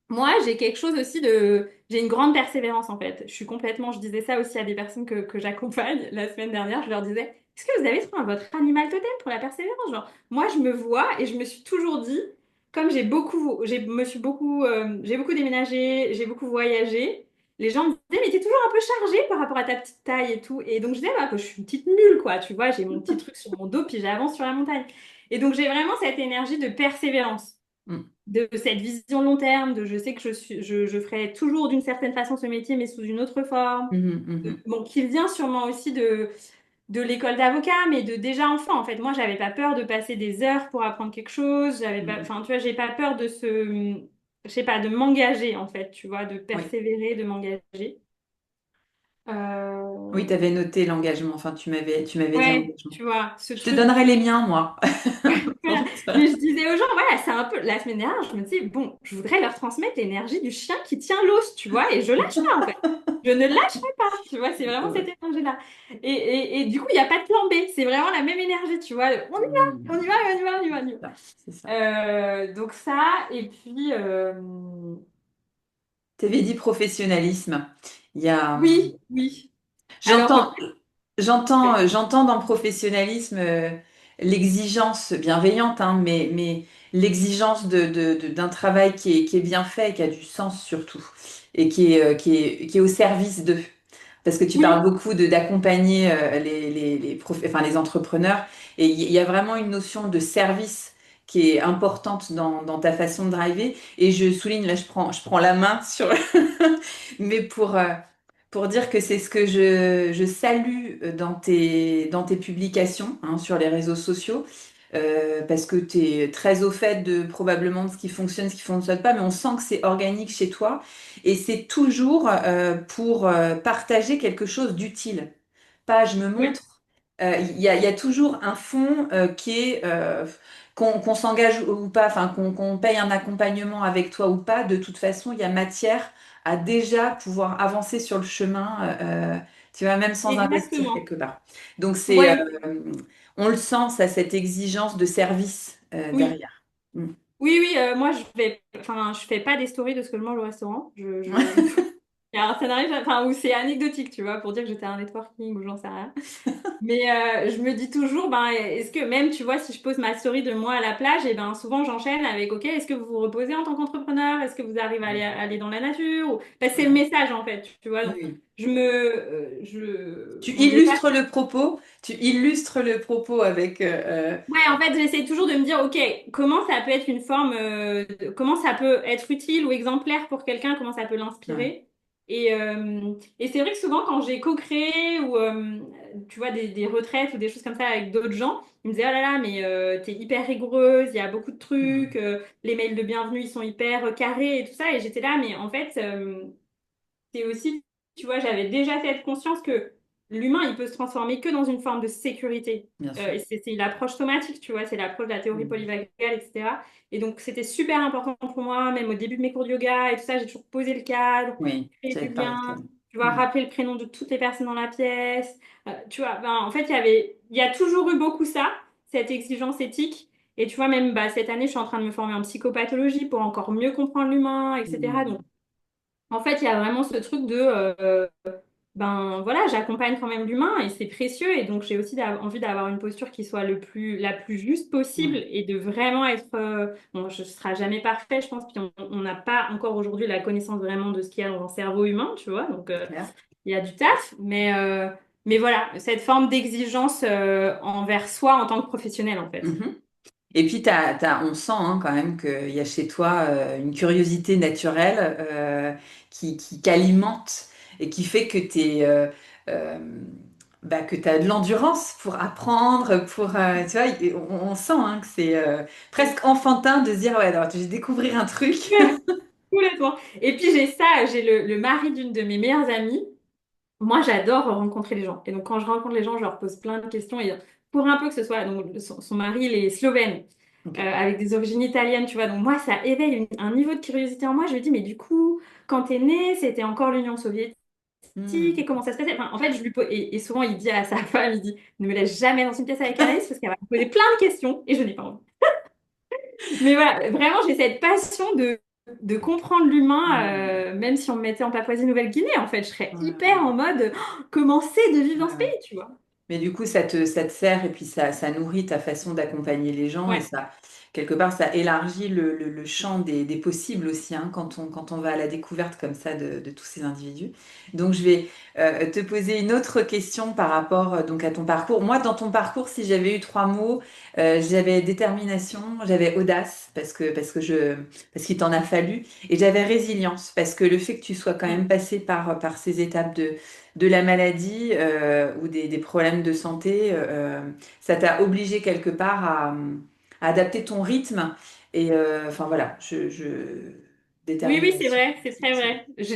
Moi, j'ai quelque chose aussi de... J'ai une grande persévérance en fait. Je disais ça aussi à des personnes que j'accompagne la semaine dernière. Je leur disais, est-ce que vous avez trouvé votre animal totem pour la persévérance? Genre, moi, je me vois et je me suis toujours dit, comme j'ai beaucoup déménagé, j'ai beaucoup voyagé. Les gens me disaient, mais t'es toujours un peu chargée par rapport à ta petite taille et tout. Et donc, je disais bah, que je suis une petite mule, quoi. Tu vois, j'ai mon petit truc sur mon dos, puis j'avance sur la montagne. Et donc, j'ai vraiment cette énergie de persévérance Hmm, de cette vision long terme, de je sais que je ferai toujours d'une certaine façon ce métier, mais sous une autre forme. mhm, mhm. Bon, qui vient sûrement aussi de l'école d'avocat, mais de déjà enfant. En fait, moi, j'avais pas peur de passer des heures pour apprendre quelque chose. J'avais pas, Mhm. enfin, tu vois, j'ai pas peur je sais pas, de m'engager, en fait, tu vois, de Oui. persévérer, de m'engager. Oui, tu Euh, avais noté l'engagement, enfin tu m'avais dit Ouais, engagement. tu vois, ce Je te truc. donnerai les miens, moi. Voilà. Mais je disais aux gens, voilà, c'est un peu, la semaine dernière, je me disais, bon, je voudrais leur transmettre l'énergie du chien qui tient l'os, tu vois, et je lâche pas, en fait. Je ne lâcherai pas, tu vois, c'est vraiment cette Ouais. énergie-là. Et du coup, il n'y a pas de plan B, c'est vraiment la même énergie, tu vois. On y va, on y va, Hmm. on y va, on y va, on y C'est ça. va. Donc ça, et puis, Tu avais dit professionnalisme. Il y a, oui, oui. Alors, j'entends, ouais. j'entends dans le professionnalisme l'exigence bienveillante, hein, mais l'exigence d'un travail qui est bien fait et qui a du sens surtout, et qui est au service d'eux. Parce que tu parles Oui, beaucoup d'accompagner les entrepreneurs, et il y a vraiment une notion de service qui est importante dans ta façon de driver. Et je souligne, là, je prends la main sur, mais pour dire que c'est ce que je salue dans tes publications, hein, sur les réseaux sociaux. Parce que tu es très au fait de probablement de ce qui fonctionne, ce qui fonctionne pas, mais on sent que c'est organique chez toi et c'est toujours pour partager quelque chose d'utile. Pas je me Ouais. montre. Il y a toujours un fond qui est qu'on s'engage ou pas, enfin qu'on paye un accompagnement avec toi ou pas. De toute façon, il y a matière à déjà pouvoir avancer sur le chemin, tu vois, même sans investir Exactement. quelque part. Donc Ouais. on le sent, ça, cette exigence de service Oui. derrière. Mm. Oui, oui, moi je fais pas des stories de ce que je mange au restaurant. Il y a un scénario, enfin, où c'est anecdotique, tu vois, pour dire que j'étais à un networking ou j'en sais rien. Mais je me dis toujours, ben, est-ce que même, tu vois, si je pose ma story de moi à la plage, et ben souvent j'enchaîne avec, ok, est-ce que vous vous reposez en tant qu'entrepreneur? Est-ce que vous arrivez à aller dans la nature? Ben, c'est le Ouais. message en fait, tu vois. Donc, Oui. je, Tu on dépasse. illustres le propos, tu illustres le propos avec... Ouais, en fait, j'essaie toujours de me dire, ok, comment ça peut être une forme, comment ça peut être utile ou exemplaire pour quelqu'un, comment ça peut ouais. l'inspirer. Et c'est vrai que souvent, quand j'ai co-créé ou, tu vois, des retraites ou des choses comme ça avec d'autres gens, ils me disaient, oh là là, mais t'es hyper rigoureuse, il y a beaucoup de trucs, les mails de bienvenue, ils sont hyper carrés et tout ça. Et j'étais là, mais en fait, c'est aussi, tu vois, j'avais déjà cette conscience que l'humain, il peut se transformer que dans une forme de sécurité. Bien sûr. Et c'est l'approche somatique, tu vois, c'est l'approche de la théorie Mm. polyvagale, etc. Et donc, c'était super important pour moi, même au début de mes cours de yoga et tout ça, j'ai toujours posé le cadre, Oui, créé du j'avais parlé de lien, cadre. tu vois, Mm. rappeler le prénom de toutes les personnes dans la pièce. Tu vois, ben, en fait, il y a toujours eu beaucoup ça, cette exigence éthique. Et tu vois, même bah, cette année, je suis en train de me former en psychopathologie pour encore mieux comprendre l'humain, etc. Donc, Mm. en fait, il y a vraiment ce truc de, ben voilà, j'accompagne quand même l'humain et c'est précieux. Et donc, j'ai aussi envie d'avoir une posture qui soit la plus juste possible Ouais, et de vraiment être, bon, je ne serai jamais parfait, je pense, puis on n'a pas encore aujourd'hui la connaissance vraiment de ce qu'il y a dans un cerveau humain, tu vois. Donc, c'est clair. il y a du taf, mais voilà, cette forme d'exigence, envers soi en tant que professionnel, en fait. Mhm. Et puis, on sent hein, quand même qu'il y a chez toi une curiosité naturelle qui qu'alimente et qui fait que euh, que tu as de l'endurance pour apprendre, tu vois, et on sent hein, que c'est presque enfantin de se dire, ouais, alors, je vais découvrir un truc. Complètement. Et puis j'ai ça, j'ai le mari d'une de mes meilleures amies. Moi, j'adore rencontrer les gens. Et donc, quand je rencontre les gens, je leur pose plein de questions. Et pour un peu que ce soit, donc, son mari, il est slovène, Ok. avec des origines italiennes, tu vois. Donc, moi, ça éveille un niveau de curiosité en moi. Je me dis, mais du coup, quand t'es né, c'était encore l'Union soviétique. Et Hmm. comment ça se passait? Enfin, en fait, je lui pose, et souvent, il dit à sa femme, il dit, ne me laisse jamais dans une pièce avec Anaïs parce qu'elle va me poser plein de questions et je n'ai pas envie. Mais voilà, vraiment, j'ai cette passion de comprendre l'humain, Hmm. même si on me mettait en Papouasie-Nouvelle-Guinée, en fait, je serais hyper Ouais, en mode, comment c'est de vivre dans ouais, ce ouais. pays, tu vois? Mais du coup, ça te sert et puis ça nourrit ta façon d'accompagner les gens et Ouais. ça, quelque part, ça élargit le champ des possibles aussi hein, quand on va à la découverte comme ça de tous ces individus. Donc, je vais te poser une autre question par rapport donc à ton parcours. Moi, dans ton parcours, si j'avais eu trois mots, j'avais détermination, j'avais audace parce qu'il t'en a fallu et j'avais résilience parce que le fait que tu sois quand même passé par ces étapes de la maladie ou des problèmes de santé, ça t'a obligé quelque part à adapter ton rythme. Et enfin voilà, Oui, oui, c'est détermination. vrai, c'est très vrai. Je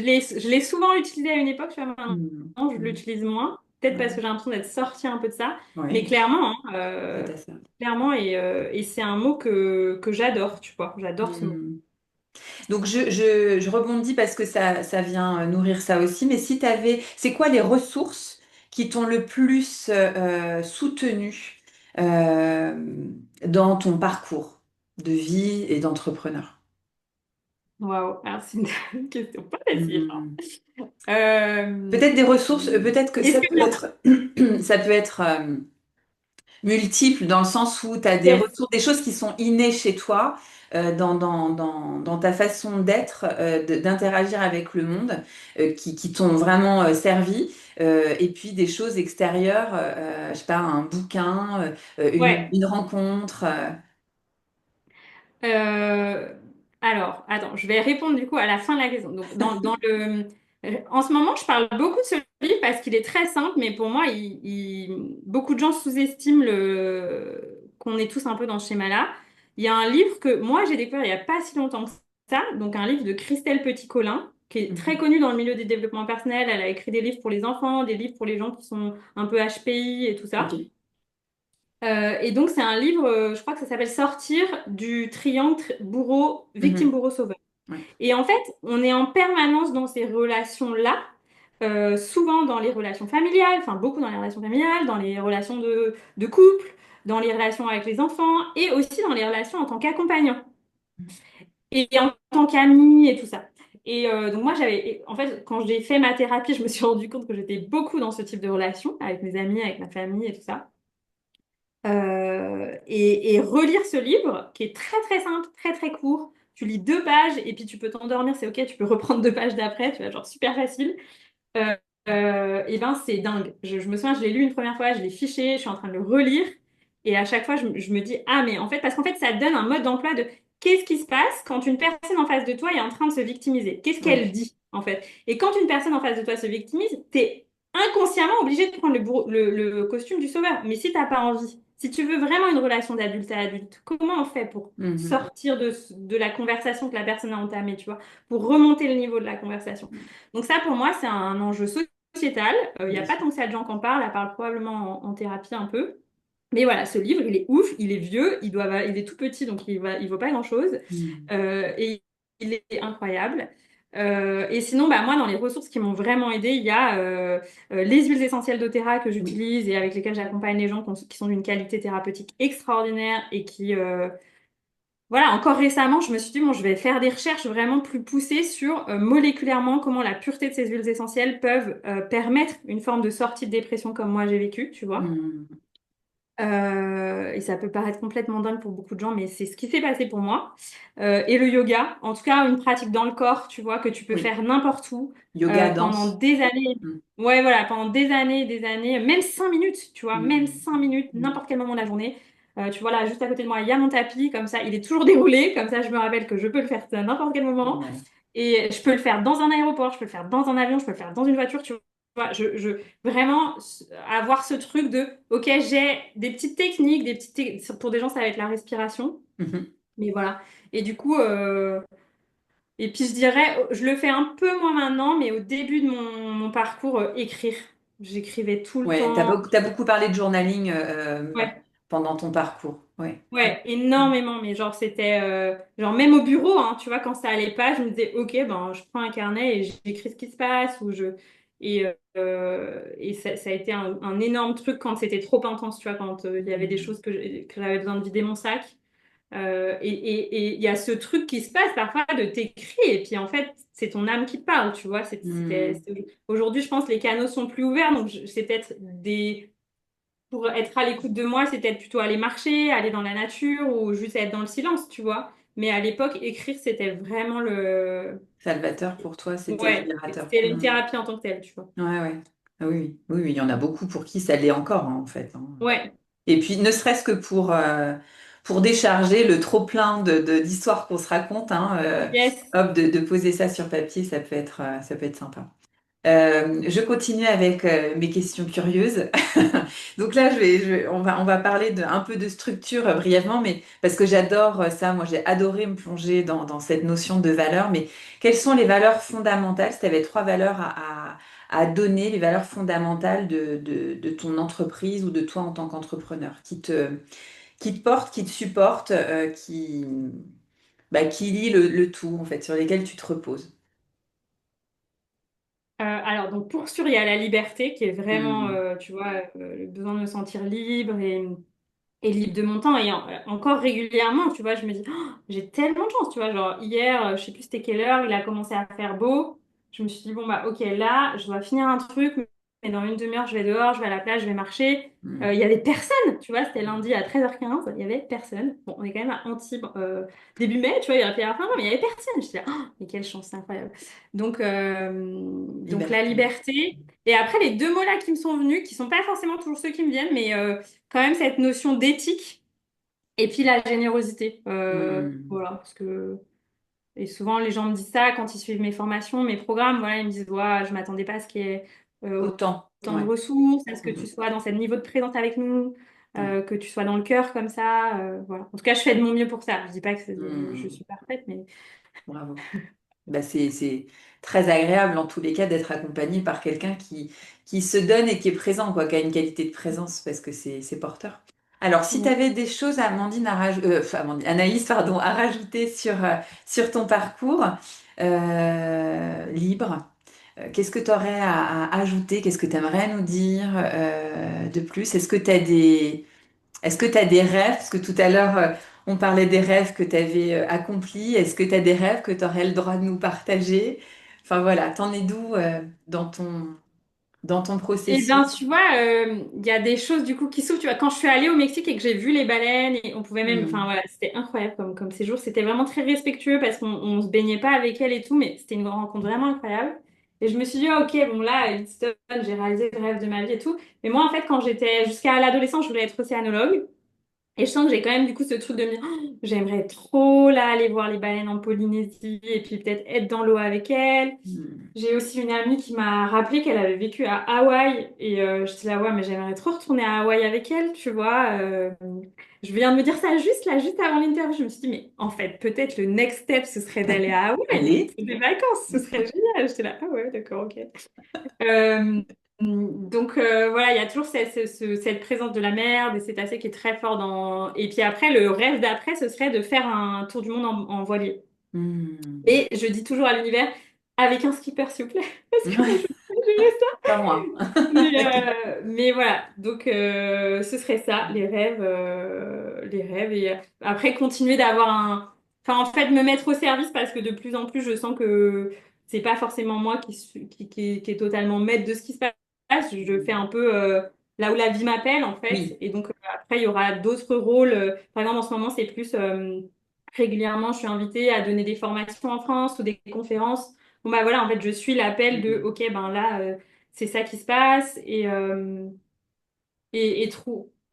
l'ai souvent utilisé à une époque, tu vois, Hmm, maintenant, je hmm, l'utilise moins. Peut-être parce que ouais, j'ai l'impression d'être sortie un peu de ça. Mais ouais, clairement, hein, c'est à ça. clairement, et c'est un mot que j'adore, tu vois. J'adore ce mot. Hmm. Donc je rebondis parce que ça vient nourrir ça aussi. Mais si tu avais, c'est quoi les ressources qui t'ont le plus soutenu euh, dans ton parcours de vie et d'entrepreneur? Waouh, alors c'est une question pas facile, hein. Hmm. Euh, Peut-être des ressources, peut-être que Est-ce ça que peut être, ça peut être multiple dans le sens où tu as des yes. ressources, des choses qui sont innées chez toi, dans ta façon d'être, d'interagir avec le monde, qui t'ont vraiment servi, et puis des choses extérieures, je sais pas, un bouquin, Ouais. une rencontre. Euh, alors, attends, je vais répondre du coup à la fin de la question. Donc, en ce moment, je parle beaucoup de ce livre parce qu'il est très simple, mais pour moi, beaucoup de gens sous-estiment qu'on est tous un peu dans ce schéma-là. Il y a un livre que moi, j'ai découvert il n'y a pas si longtemps que ça, donc un livre de Christelle Petit-Colin, qui est très Mhm. connue dans le milieu du développement personnel. Elle a écrit des livres pour les enfants, des livres pour les gens qui sont un peu HPI et tout ça. Ok. Et donc, c'est un livre, je crois que ça s'appelle Sortir du triangle bourreau, victime, Mhm. bourreau, sauveur. Ouais. Et en fait, on est en permanence dans ces relations-là, souvent dans les relations familiales, enfin beaucoup dans les relations familiales, dans les relations de couple, dans les relations avec les enfants et aussi dans les relations en tant qu'accompagnant et en tant qu'ami et tout ça. Et donc moi, en fait, quand j'ai fait ma thérapie, je me suis rendu compte que j'étais beaucoup dans ce type de relation avec mes amis, avec ma famille et tout ça. Et relire ce livre, qui est très très simple, très très court. Tu lis 2 pages et puis tu peux t'endormir, c'est ok, tu peux reprendre 2 pages d'après, tu vois, genre super facile. Euh, et ben c'est dingue. Je me souviens, je l'ai lu une première fois, je l'ai fiché, je suis en train de le relire. Et à chaque fois, je me dis, ah mais en fait, parce qu'en fait, ça te donne un mode d'emploi de qu'est-ce qui se passe quand une personne en face de toi est en train de se victimiser? Qu'est-ce qu'elle Oui. dit, en fait? Et quand une personne en face de toi se victimise, t'es inconsciemment obligé de prendre le costume du sauveur. Mais si t'as pas envie, si tu veux vraiment une relation d'adulte à adulte, comment on fait pour Mhm. sortir de la conversation que la personne a entamée, tu vois, pour remonter le niveau de la conversation? Donc ça, pour moi, c'est un enjeu sociétal. Il n'y a Bien pas sûr. tant que ça de gens qui en parlent, elle parle probablement en thérapie un peu. Mais voilà, ce livre, il est ouf, il est vieux, il est tout petit, donc il vaut pas grand-chose. Mhm. Et il est incroyable. Et sinon, bah, moi, dans les ressources qui m'ont vraiment aidé, il y a les huiles essentielles d'Otera que Oui. j'utilise et avec lesquelles j'accompagne les gens qui sont d'une qualité thérapeutique extraordinaire et qui, voilà, encore récemment, je me suis dit, bon, je vais faire des recherches vraiment plus poussées sur moléculairement comment la pureté de ces huiles essentielles peuvent permettre une forme de sortie de dépression comme moi j'ai vécu, tu vois. Mhm. Et ça peut paraître complètement dingue pour beaucoup de gens, mais c'est ce qui s'est passé pour moi. Et le yoga, en tout cas, une pratique dans le corps, tu vois, que tu peux Oui. faire n'importe où Yoga, pendant danse. des années. Mhm. Ouais, voilà, pendant des années, même 5 minutes, tu vois, même Mhm. 5 minutes, Mhm. n'importe quel moment de la journée. Tu vois, là, juste à côté de moi, il y a mon tapis, comme ça, il est toujours déroulé, comme ça, je me rappelle que je peux le faire à n'importe quel moment. Ouais. Et je peux le faire dans un aéroport, je peux le faire dans un avion, je peux le faire dans une voiture, tu vois. Vraiment avoir ce truc de, ok, j'ai des petites techniques, pour des gens, ça va être la respiration, Mhm. mais voilà. Et du coup, et puis je dirais, je le fais un peu moins maintenant, mais au début de mon parcours, écrire. J'écrivais tout le Ouais, temps. t'as beaucoup parlé de journaling Ouais. pendant ton parcours. Ouais. Ouais, énormément, mais genre c'était genre même au bureau, hein, tu vois, quand ça allait pas, je me disais ok, ben je prends un carnet et j'écris ce qui se passe et ça a été un énorme truc quand c'était trop intense, tu vois, quand il y avait des choses que j'avais besoin de vider mon sac. Et il y a ce truc qui se passe parfois de t'écrire et puis en fait c'est ton âme qui te parle, tu vois. Mhm. Aujourd'hui, je pense que les canaux sont plus ouverts, donc c'est peut-être des pour être à l'écoute de moi, c'est peut-être plutôt aller marcher, aller dans la nature ou juste être dans le silence, tu vois. Mais à l'époque, écrire, c'était vraiment le... Salvateur pour toi, c'était Ouais, libérateur. c'était une Mhm. thérapie en tant que telle, tu vois. Ouais, ouais. Ah oui, oui, oui, oui, il y en a beaucoup pour qui ça l'est encore, hein, en fait, hein. Ouais, Et puis, ne serait-ce que pour décharger le trop-plein d'histoires qu'on se raconte, hein, yes. hop, de poser ça sur papier, ça peut être sympa. Je continue avec mes questions curieuses. Donc là, on va parler un peu de structure brièvement, mais parce que j'adore ça, moi j'ai adoré me plonger dans cette notion de valeur. Mais quelles sont les valeurs fondamentales? Si tu avais 3 valeurs à donner, les valeurs fondamentales de ton entreprise ou de toi en tant qu'entrepreneur, qui te portent, qui te supportent, qui lient le tout, en fait, sur lesquelles tu te reposes. Alors, donc pour sûr, il y a la liberté qui est vraiment, Hmm. tu vois, le besoin de me sentir libre et libre de mon temps. Et encore régulièrement, tu vois, je me dis, oh, j'ai tellement de chance, tu vois. Genre, hier, je sais plus c'était quelle heure, il a commencé à faire beau. Je me suis dit, bon, bah, ok, là, je dois finir un truc, mais dans une demi-heure, je vais dehors, je vais à la plage, je vais marcher. Hmm. Il y avait personne, tu vois, c'était lundi à 13h15, il y avait personne. Bon, on est quand même à début mai, tu vois, il y a la fin, mais il y avait personne. Je me suis dit, oh, mais quelle chance, c'est incroyable. Donc la Liberté. liberté. Et après, les deux mots-là qui me sont venus, qui sont pas forcément toujours ceux qui me viennent, mais quand même cette notion d'éthique Et puis la générosité. Hmm. Voilà, parce que et souvent les gens me disent ça quand ils suivent mes formations, mes programmes. Voilà, ils me disent, ouais, je m'attendais pas à ce qu'il y ait Autant, autant de ouais. ressources, à ce que tu Hmm. sois dans ce niveau de présence avec nous, Ouais. que tu sois dans le cœur comme ça. Voilà. En tout cas, je fais de mon mieux pour ça. Je dis pas que je Hmm. suis parfaite, mais Bravo. Bah, c'est très agréable en tous les cas d'être accompagné par quelqu'un qui se donne et qui est présent, quoi, qui a une qualité de présence parce que c'est porteur. Alors, si tu ouais. avais des choses, Anaïs, pardon, à rajouter sur ton parcours libre, qu'est-ce que tu aurais à ajouter? Qu'est-ce que tu aimerais nous dire de plus? Est-ce que tu as des rêves? Parce que tout à l'heure, on parlait des rêves que tu avais accomplis. Est-ce que tu as des rêves que tu aurais le droit de nous partager? Enfin voilà, t'en es d'où dans ton Et processus? ben, tu vois, il y a des choses du coup qui s'ouvrent. Tu vois, quand je suis allée au Mexique et que j'ai vu les baleines, et on pouvait même, enfin Hmm. voilà, c'était incroyable comme séjour. C'était vraiment très respectueux parce qu'on se baignait pas avec elles et tout, mais c'était une rencontre vraiment incroyable. Et je me suis dit, ah, ok, bon là, Eddystone, j'ai réalisé le rêve de ma vie et tout. Mais moi, en fait, quand j'étais jusqu'à l'adolescence, je voulais être océanologue. Et je sens que j'ai quand même du coup ce truc de me dire, oh, j'aimerais trop là aller voir les baleines en Polynésie et puis peut-être être dans l'eau avec elles. Hmm. J'ai aussi une amie qui m'a rappelé qu'elle avait vécu à Hawaï et je suis là, ouais, mais j'aimerais trop retourner à Hawaï avec elle, tu vois. Je viens de me dire ça juste là, juste avant l'interview. Je me suis dit, mais en fait, peut-être le next step, ce serait d'aller à Hawaï. Allez. C'est des vacances, ce serait génial. J'étais là, ah ouais, d'accord, ok. Euh, donc voilà, il y a toujours cette présence de la mer, des cétacés qui est très fort dans... Et puis après, le rêve d'après, ce serait de faire un tour du monde en voilier. Hmm. Et je dis toujours à l'univers, avec un skipper, s'il vous plaît, parce que moi, je Ouais, peux pas gérer ça. pas moi. Mais voilà, donc ce serait ça, les rêves. Et après, continuer d'avoir un... Enfin, en fait, me mettre au service parce que de plus en plus, je sens que c'est pas forcément moi qui est totalement maître de ce qui se passe. Je fais un peu là où la vie m'appelle, en fait. Oui. Et donc, après, il y aura d'autres rôles. Par exemple, en ce moment, c'est plus régulièrement, je suis invitée à donner des formations en France ou des conférences. Bon, bah voilà, en fait, je suis l'appel de, Hmm. OK, ben là... c'est ça qui se passe et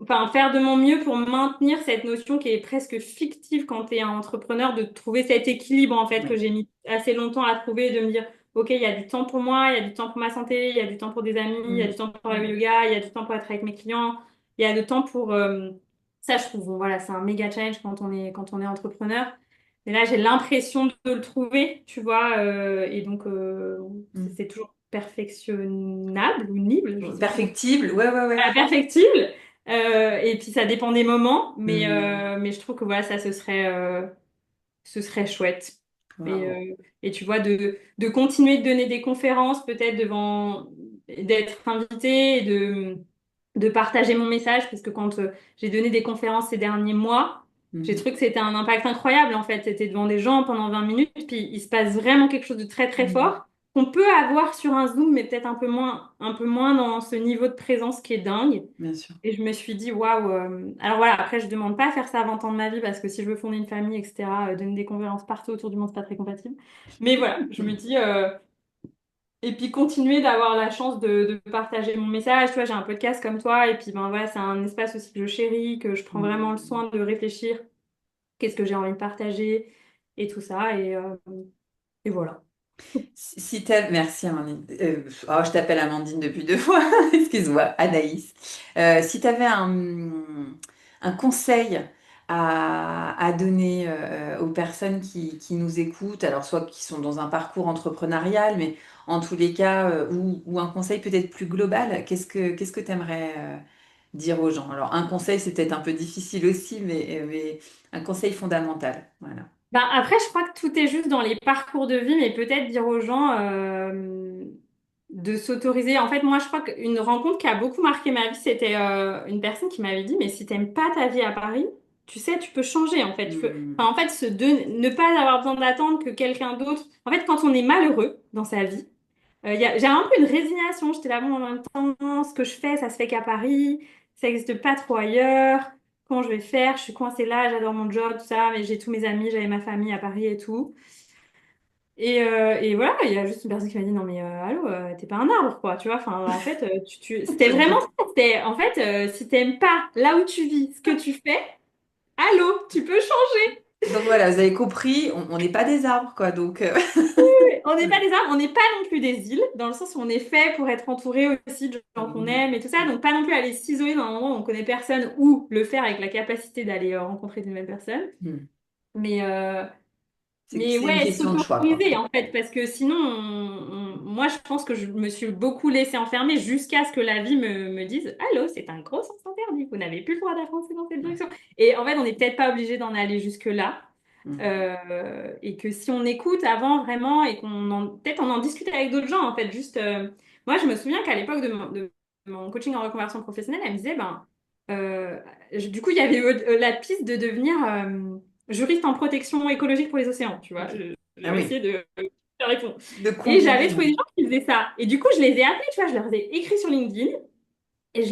enfin, faire de mon mieux pour maintenir cette notion qui est presque fictive quand tu es un entrepreneur, de trouver cet équilibre en fait que Oui. j'ai mis assez longtemps à trouver, de me dire, OK, il y a du temps pour moi, il y a du temps pour ma santé, il y a du temps pour des amis, il y a du Hmm. temps pour le yoga, il y a du temps pour être avec mes clients, il y a du temps pour... ça, je trouve, bon, voilà, c'est un méga challenge quand on est entrepreneur. Et là, j'ai l'impression de le trouver, tu vois, et donc Hmm. c'est toujours perfectionnable ou nible, je sais plus comment. Perfectible. Ouais, ouais, ouais. Voilà, perfectible. Et puis ça dépend des moments, Hmm. mais je trouve que voilà, ça ce serait chouette. Bravo. Et tu vois, de continuer de donner des conférences, peut-être d'être invité, et de partager mon message, parce que quand j'ai donné des conférences ces derniers mois, j'ai Hmm. trouvé que c'était un impact incroyable en fait. C'était devant des gens pendant 20 minutes, puis il se passe vraiment quelque chose de très très Hmm. fort qu'on peut avoir sur un Zoom, mais peut-être un peu moins dans ce niveau de présence qui est dingue. Bien sûr. Et je me suis dit, waouh. Alors voilà, après, je demande pas à faire ça à 20 ans de ma vie parce que si je veux fonder une famille, etc., donner des conférences partout autour du monde, c'est pas très compatible. Mais voilà, je me dis, et puis continuer d'avoir la chance de partager mon message. Tu vois, j'ai un podcast comme toi, et puis ben voilà, c'est un espace aussi que je chéris, que je prends vraiment le Hmm. soin de réfléchir, qu'est-ce que j'ai envie de partager, et tout ça. Et voilà. Merci Amandine. Oh, je t'appelle Amandine depuis 2 fois. Excuse-moi, Anaïs. Si tu avais un conseil à donner aux personnes qui nous écoutent, alors soit qui sont dans un parcours entrepreneurial, mais en tous les cas, ou un conseil peut-être plus global, qu'est-ce que tu aimerais dire aux gens? Alors, un conseil, c'est peut-être un peu difficile aussi, mais un conseil fondamental. Voilà. Ben après, je crois que tout est juste dans les parcours de vie, mais peut-être dire aux gens de s'autoriser. En fait, moi, je crois qu'une rencontre qui a beaucoup marqué ma vie, c'était une personne qui m'avait dit, mais si t'aimes pas ta vie à Paris, tu sais, tu peux changer. En fait, Hmm. enfin, en fait, ne pas avoir besoin d'attendre que quelqu'un d'autre. En fait, quand on est malheureux dans sa vie, j'ai un peu une résignation. J'étais là, bon, en même temps, ce que je fais, ça se fait qu'à Paris, ça n'existe pas trop ailleurs. Comment je vais faire? Je suis coincée là, j'adore mon job, tout ça, mais j'ai tous mes amis, j'avais ma famille à Paris et tout. Et voilà, il y a juste une personne qui m'a dit, non mais allô, t'es pas un arbre, quoi, tu vois. Enfin, en fait, c'était C'est vraiment beau. ça. C'était, en fait, si t'aimes pas là où tu vis, ce que tu fais, allô, tu peux changer. Donc voilà, vous avez compris, on n'est pas des arbres, quoi. Donc, On n'est pas des arbres, on n'est pas non plus des îles, dans le sens où on est fait pour être entouré aussi de gens qu'on aime et tout ça. Donc pas non plus aller s'isoler dans un endroit où on connaît personne ou le faire avec la capacité d'aller rencontrer de nouvelles personnes. hmm. Mais, mais C'est une ouais, question de choix, quoi. s'autoriser en fait, parce que sinon, moi je pense que je me suis beaucoup laissée enfermer jusqu'à ce que la vie me dise, allô, c'est un gros sens interdit, vous n'avez plus le droit d'avancer dans cette Ouais. direction. Et en fait, on n'est peut-être pas obligé d'en aller jusque-là. Hmm. Et que si on écoute avant vraiment et peut-être on en discute avec d'autres gens en fait, juste moi je me souviens qu'à l'époque de mon coaching en reconversion professionnelle, elle me disait ben du coup il y avait la piste de devenir juriste en protection écologique pour les océans, tu vois. Ok. Ah J'avais oui, essayé de répondre. de Et j'avais combiner. trouvé des gens qui faisaient ça. Et du coup, je les ai appelés, tu vois, je leur ai écrit sur LinkedIn. Et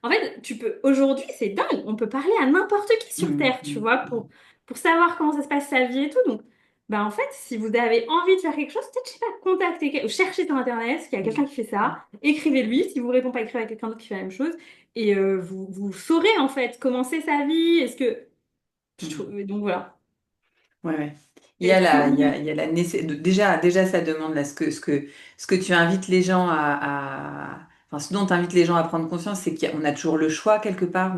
en fait, aujourd'hui, c'est dingue. On peut parler à n'importe qui sur Hmm, Terre, tu hmm, vois, hmm. pour savoir comment ça se passe sa vie et tout. Donc, bah, en fait, si vous avez envie de faire quelque chose, peut-être, je sais pas, contactez, ou cherchez sur Internet s'il y a quelqu'un qui fait ça. Écrivez-lui. Si vous ne répondez pas, écrivez à quelqu'un d'autre qui fait la même chose. Et vous saurez, en fait, comment c'est sa vie. Est-ce que. Hmm. Donc, voilà. Ouais, ouais. Et Il y a la déjà, ça demande là, ce que tu invites les gens enfin, ce dont tu invites les gens à prendre conscience, c'est qu'on a toujours le choix quelque part.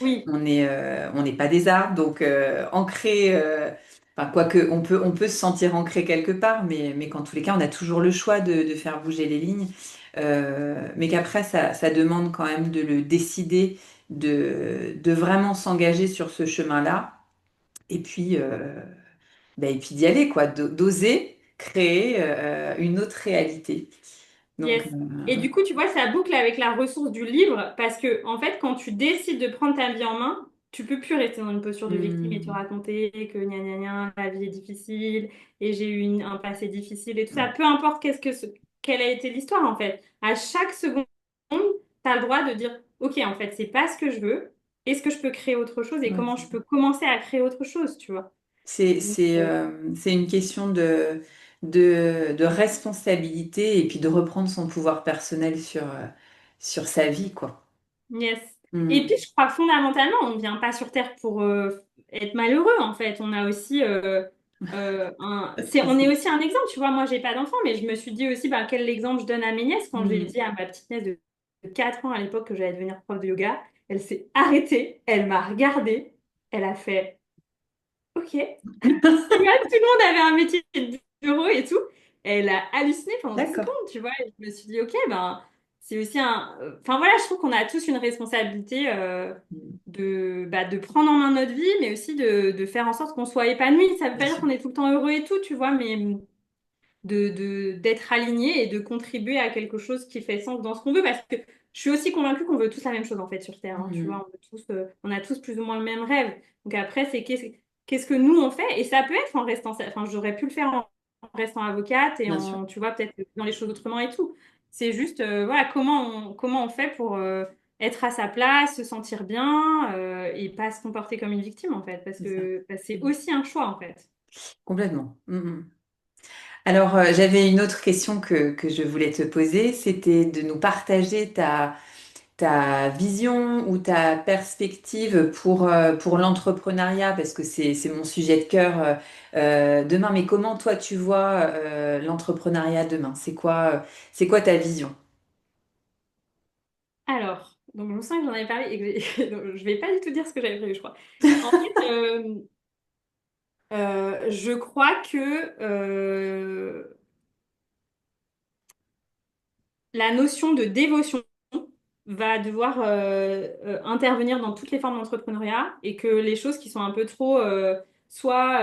oui, On n'est pas des arbres, donc ancré, enfin, quoique, on peut se sentir ancré quelque part, mais qu'en tous les cas, on a toujours le choix de faire bouger les lignes. Mais qu'après, ça demande quand même de le décider, de vraiment s'engager sur ce chemin-là. Et puis, et puis d'y aller, quoi, d'oser créer une autre réalité. Donc, yes. Et du coup, tu vois, ça boucle avec la ressource du livre parce que, en fait, quand tu décides de prendre ta vie en main, tu peux plus rester dans une posture de victime et te hmm, raconter que gna gna gna, la vie est difficile et j'ai eu un passé difficile et tout ça. ouais, Peu importe quelle a été l'histoire, en fait. À chaque seconde, tu as le droit de dire, OK, en fait, c'est pas ce que je veux. Est-ce que je peux créer autre chose et ouais, comment c'est je ça. peux commencer à créer autre chose, tu vois. Donc, C'est une question de responsabilité et puis de reprendre son pouvoir personnel sur sa vie, quoi. yes. Et puis, Hmm. je crois fondamentalement, on ne vient pas sur Terre pour être malheureux, en fait. On a aussi on est aussi un exemple. Tu vois, moi, j'ai pas d'enfant, mais je me suis dit aussi, bah, quel exemple je donne à mes nièces quand j'ai Hmm. dit à ma petite nièce de 4 ans à l'époque que j'allais devenir prof de yoga. Elle s'est arrêtée, elle m'a regardée, elle a fait OK. Tu vois, tout le monde avait un métier de bureau et tout. Et elle a halluciné pendant 10 D'accord. secondes, tu vois. Et je me suis dit, OK, ben, c'est aussi un. Enfin voilà, je trouve qu'on a tous une responsabilité Hmm. de prendre en main notre vie, mais aussi de faire en sorte qu'on soit épanoui. Ça veut Bien pas dire sûr. qu'on est tout le temps heureux et tout, tu vois, mais d'être aligné et de contribuer à quelque chose qui fait sens dans ce qu'on veut. Parce que je suis aussi convaincue qu'on veut tous la même chose, en fait, sur Terre. Hein, tu Hmm. vois, on a tous plus ou moins le même rêve. Donc après, c'est qu'est-ce que nous on fait? Et ça peut être en restant, enfin, j'aurais pu le faire en restant avocate et Bien sûr. en, tu vois, peut-être dans les choses autrement et tout. C'est juste, voilà, comment on fait pour être à sa place, se sentir bien et pas se comporter comme une victime, en fait. Parce C'est ça. que bah, c'est Hmm. aussi un choix, en fait. Complètement. Hmm. Alors, j'avais une autre question que je voulais te poser, c'était de nous partager ta vision ou ta perspective pour l'entrepreneuriat, parce que c'est mon sujet de cœur demain. Mais comment toi tu vois l'entrepreneuriat demain? C'est quoi ta vision? Alors, donc je me sens que j'en avais parlé et donc, je vais pas du tout dire ce que j'avais prévu, je crois. En fait, je crois que la notion de dévotion va devoir intervenir dans toutes les formes d'entrepreneuriat et que les choses qui sont un peu trop, soit,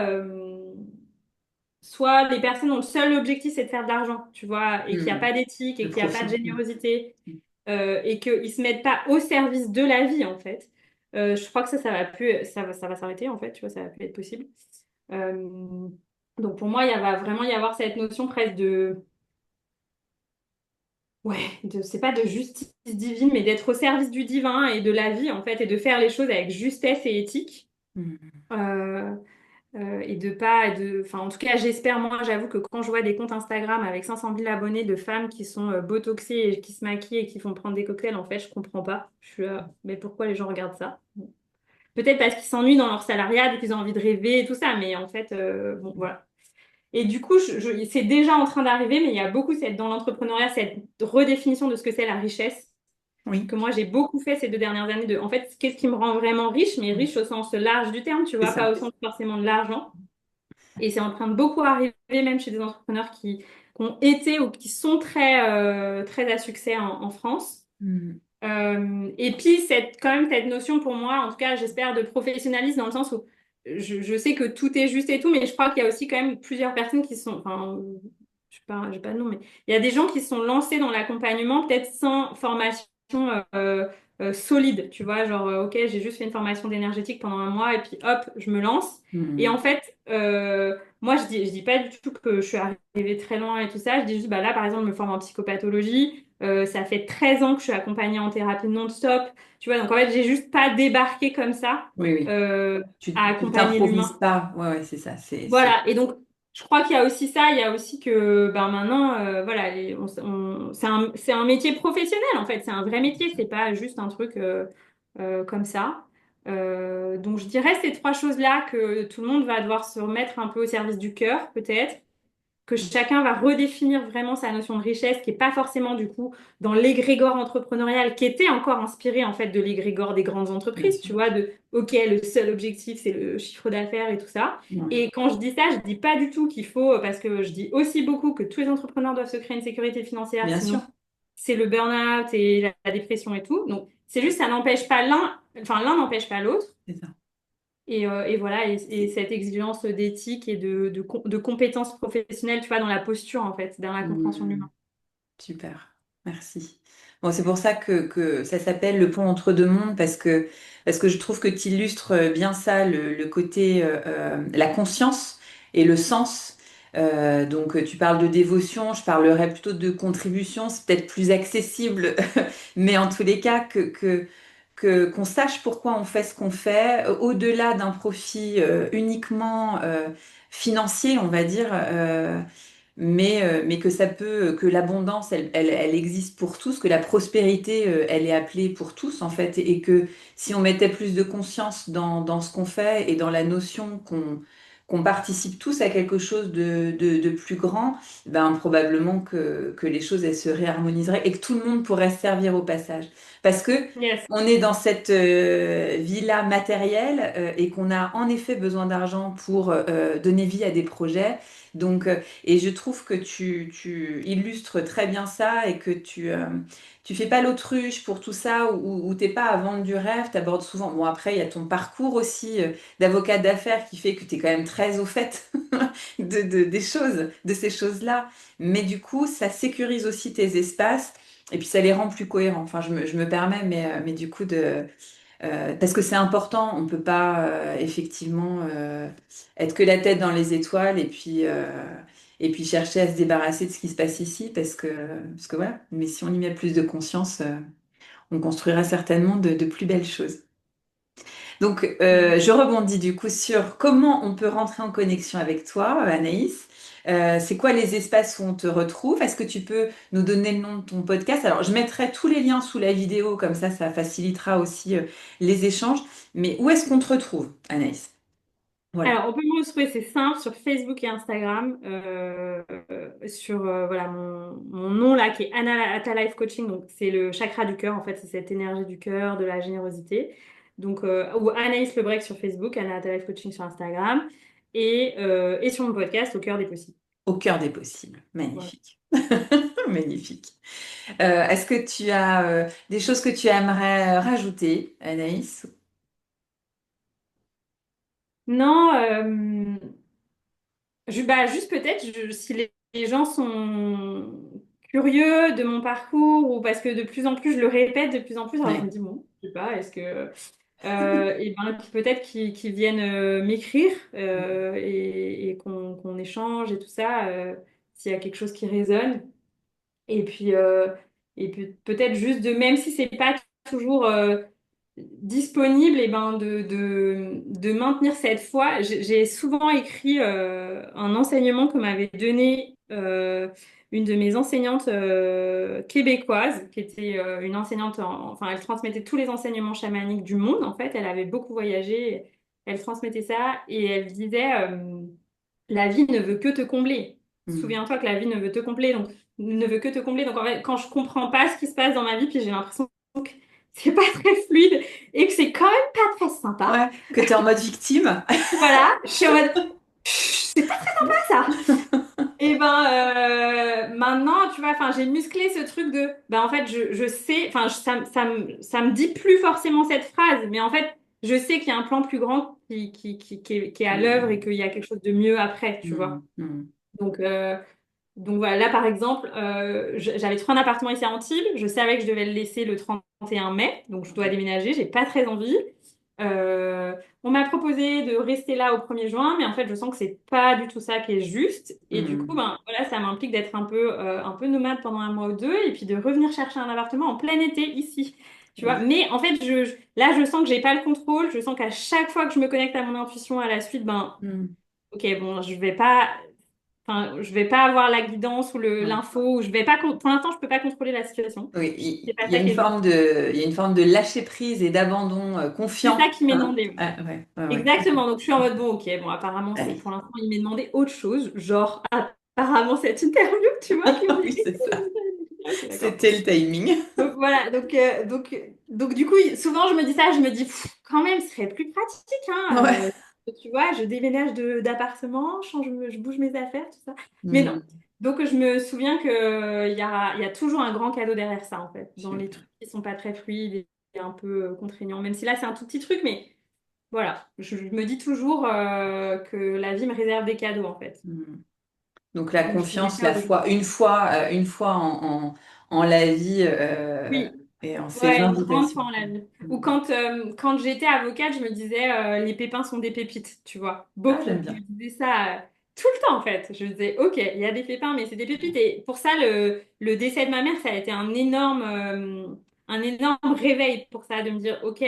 soit les personnes dont le seul objectif c'est de faire de l'argent, tu vois, et qu'il n'y a Hmm, pas d'éthique le et qu'il n'y a pas de profit. générosité et qu'ils ne se mettent pas au service de la vie, en fait. Je crois que ça va plus, ça va s'arrêter, en fait, tu vois, ça va plus être possible. Euh, donc pour moi, il va vraiment y avoir cette notion presque ouais, c'est pas de justice divine, mais d'être au service du divin et de la vie, en fait, et de faire les choses avec justesse et éthique. Hmm, Euh, et de pas, enfin, en tout cas, j'espère, moi, j'avoue que quand je vois des comptes Instagram avec 500 000 abonnés de femmes qui sont botoxées et qui se maquillent et qui font prendre des cocktails, en fait, je comprends pas. Je suis là, mais pourquoi les gens regardent ça? peut-être parce qu'ils s'ennuient dans leur salariat, et qu'ils ont envie de rêver et tout ça, mais en fait, bon, voilà. Et du coup, c'est déjà en train d'arriver, mais il y a beaucoup dans l'entrepreneuriat cette redéfinition de ce que c'est la richesse, Oui, que moi j'ai beaucoup fait ces 2 dernières années en fait, qu'est-ce qui me rend vraiment riche, mais riche au sens large du terme, tu c'est vois, ça. pas au sens forcément de l'argent. Et c'est en train de beaucoup arriver, même chez des entrepreneurs qui ont été ou qui sont très à succès en France. Mm. Et puis, quand même cette notion pour moi, en tout cas, j'espère, de professionnalisme dans le sens où je sais que tout est juste et tout, mais je crois qu'il y a aussi quand même plusieurs personnes qui sont, enfin, j'ai pas de nom, mais il y a des gens qui se sont lancés dans l'accompagnement, peut-être sans formation solide, tu vois, genre, ok, j'ai juste fait une formation d'énergétique pendant un mois et puis hop, je me lance. Et en Mm. fait, moi, je dis pas du tout que je suis arrivée très loin et tout ça. Je dis juste, bah là, par exemple, je me forme en psychopathologie. Ça fait 13 ans que je suis accompagnée en thérapie non-stop. Tu vois, donc en fait, j'ai juste pas débarqué comme ça Oui, oui. euh, à Tu accompagner t'improvises l'humain. pas. Ouais, ouais, c'est ça. Voilà. Et donc, je crois qu'il y a aussi ça. Il y a aussi que ben maintenant, voilà, c'est un métier professionnel en fait. C'est un vrai métier. C'est pas juste un truc comme ça. Donc, je dirais ces trois choses-là que tout le monde va devoir se remettre un peu au service du cœur, peut-être que chacun va redéfinir vraiment sa notion de richesse, qui est pas forcément du coup dans l'égrégore entrepreneurial, qui était encore inspiré en fait de l'égrégore des grandes Bien entreprises, sûr. tu vois, de ok, le seul objectif c'est le chiffre d'affaires et tout ça. Ouais. Et quand je dis ça, je dis pas du tout qu'il faut, parce que je dis aussi beaucoup que tous les entrepreneurs doivent se créer une sécurité financière, Bien sûr. sinon c'est le burn-out et la dépression et tout. Donc c'est juste, ça n'empêche pas l'un n'empêche pas l'autre. C'est ça. Et voilà, et cette exigence d'éthique et de compétences professionnelles, tu vois, dans la posture, en fait, dans la compréhension de Mm. l'humain. Super, merci. Bon, c'est pour ça que ça s'appelle le pont entre deux mondes, parce que je trouve que tu illustres bien ça, le côté, la conscience et le sens. Donc, tu parles de dévotion, je parlerais plutôt de contribution, c'est peut-être plus accessible, mais en tous les cas, qu'on sache pourquoi on fait ce qu'on fait, au-delà d'un profit uniquement financier, on va dire. Mais que ça peut, que l'abondance, elle existe pour tous, que la prospérité, elle est appelée pour tous, en fait, et que si on mettait plus de conscience dans ce qu'on fait et dans la notion qu'on participe tous à quelque chose de plus grand, ben, probablement que les choses, elles se réharmoniseraient et que tout le monde pourrait se servir au passage. Parce que Yes. on est dans cette vie-là matérielle et qu'on a en effet besoin d'argent pour donner vie à des projets. Donc, et je trouve que tu illustres très bien ça et que tu fais pas l'autruche pour tout ça ou t'es pas à vendre du rêve, t'abordes souvent. Bon, après, il y a ton parcours aussi d'avocat d'affaires qui fait que tu es quand même très au fait des choses, de ces choses-là. Mais du coup, ça sécurise aussi tes espaces et puis ça les rend plus cohérents. Enfin, je me permets, mais du coup, parce que c'est important, on peut pas effectivement être que la tête dans les étoiles et puis chercher à se débarrasser de ce qui se passe ici parce que voilà. Mais si on y met plus de conscience, on construira certainement de plus belles choses. Donc, je rebondis du coup sur comment on peut rentrer en connexion avec toi, Anaïs. C'est quoi les espaces où on te retrouve? Est-ce que tu peux nous donner le nom de ton podcast? Alors, je mettrai tous les liens sous la vidéo, comme ça facilitera aussi les échanges. Mais où est-ce qu'on te retrouve, Anaïs? Voilà. Alors, on peut me retrouver, c'est simple, sur Facebook et Instagram, sur voilà, mon nom là, qui est Anna Atta Life Coaching. Donc, c'est le chakra du cœur, en fait, c'est cette énergie du cœur, de la générosité. Donc, ou Anaïs Lebrec sur Facebook, Anna Atta Life Coaching sur Instagram, et sur mon podcast, Au cœur des possibles. Au cœur des possibles. Voilà. Magnifique. Magnifique. Est-ce que tu as des choses que tu aimerais rajouter, Anaïs? Non, bah, juste peut-être, si les gens sont curieux de mon parcours, ou parce que de plus en plus, je le répète de plus en plus, alors je me Oui. dis, bon, je sais pas, est-ce que... et ben, peut-être qu'ils viennent m'écrire et qu'on échange et tout ça, s'il y a quelque chose qui résonne. Et puis, peut-être juste même si c'est pas toujours disponible, et ben de maintenir cette foi. J'ai souvent écrit un enseignement que m'avait donné une de mes enseignantes québécoises, qui était une enseignante, enfin, elle transmettait tous les enseignements chamaniques du monde, en fait. Elle avait beaucoup voyagé, elle transmettait ça, et elle disait, la vie ne veut que te combler. Mm. Souviens-toi que la vie ne veut te combler, donc ne veut que te combler. Donc en fait, quand je comprends pas ce qui se passe dans ma vie, puis j'ai l'impression que c'est pas très fluide et que c'est quand même pas très sympa. Ouais, que tu es en mode victime. Voilà, je suis en mode, c'est pas ça. Et ben maintenant, tu vois, enfin, j'ai musclé ce truc de, ben en fait, je sais, enfin, ça me dit plus forcément cette phrase, mais en fait, je sais qu'il y a un plan plus grand qui est à l'œuvre et Mm. qu'il y a quelque chose de mieux après, tu Mm. vois. Mm. Donc, donc voilà, là par exemple, j'avais trouvé un appartement ici à Antibes. Je savais que je devais le laisser le 31 mai, donc je dois Ok. déménager. J'ai pas très envie. On m'a proposé de rester là au 1er juin, mais en fait, je sens que c'est pas du tout ça qui est juste. Et du coup, Mm. ben voilà, ça m'implique d'être un peu nomade pendant un mois ou deux, et puis de revenir chercher un appartement en plein été ici. Tu vois, Oui. mais en fait, là, je sens que j'ai pas le contrôle. Je sens qu'à chaque fois que je me connecte à mon intuition à la suite, ben, Mm. ok, bon, je vais pas avoir la guidance ou Ouais. l'info, ou je vais pas, pour l'instant, je peux pas contrôler la situation. Oui, C'est pas il y a ça une qui est juste. forme il y a une forme de lâcher prise et d'abandon C'est ça confiant. qui m'est Hein. demandé. Ouais. Ah, ouais, ouais, ouais. Exactement. Donc, je suis en mode, bon, ok, bon, apparemment, c'est, Allez. pour l'instant, il m'est demandé autre chose, genre, apparemment, cette interview, tu vois, qui me dit, Oui, c'est ça. ok, d'accord. C'était le timing. Donc, voilà. Donc, du coup, souvent, je me dis ça, je me dis, pff, quand même, ce serait plus pratique, hein. Ouais. Tu vois, je déménage d'appartement, je bouge mes affaires, tout ça. Mais non. Mm. Donc, je me souviens que il y a toujours un grand cadeau derrière ça, en fait, dans les Super. trucs qui sont pas très fluides et un peu contraignants. Même si là, c'est un tout petit truc, mais voilà. Je me dis toujours que la vie me réserve des cadeaux, en fait. Mm. Donc la Donc, je te mets confiance, ça la au défi. foi, une fois en la vie Oui. et en ses Ouais, une grande invitations. fois en la vie. Ou Mm. quand j'étais avocate, je me disais les pépins sont des pépites, tu vois. Ah, j'aime Beaucoup. Je me bien. disais ça tout le temps en fait. Je me disais, ok, il y a des pépins, mais c'est des pépites. Et pour ça, le décès de ma mère, ça a été un énorme réveil pour ça, de me dire, ok,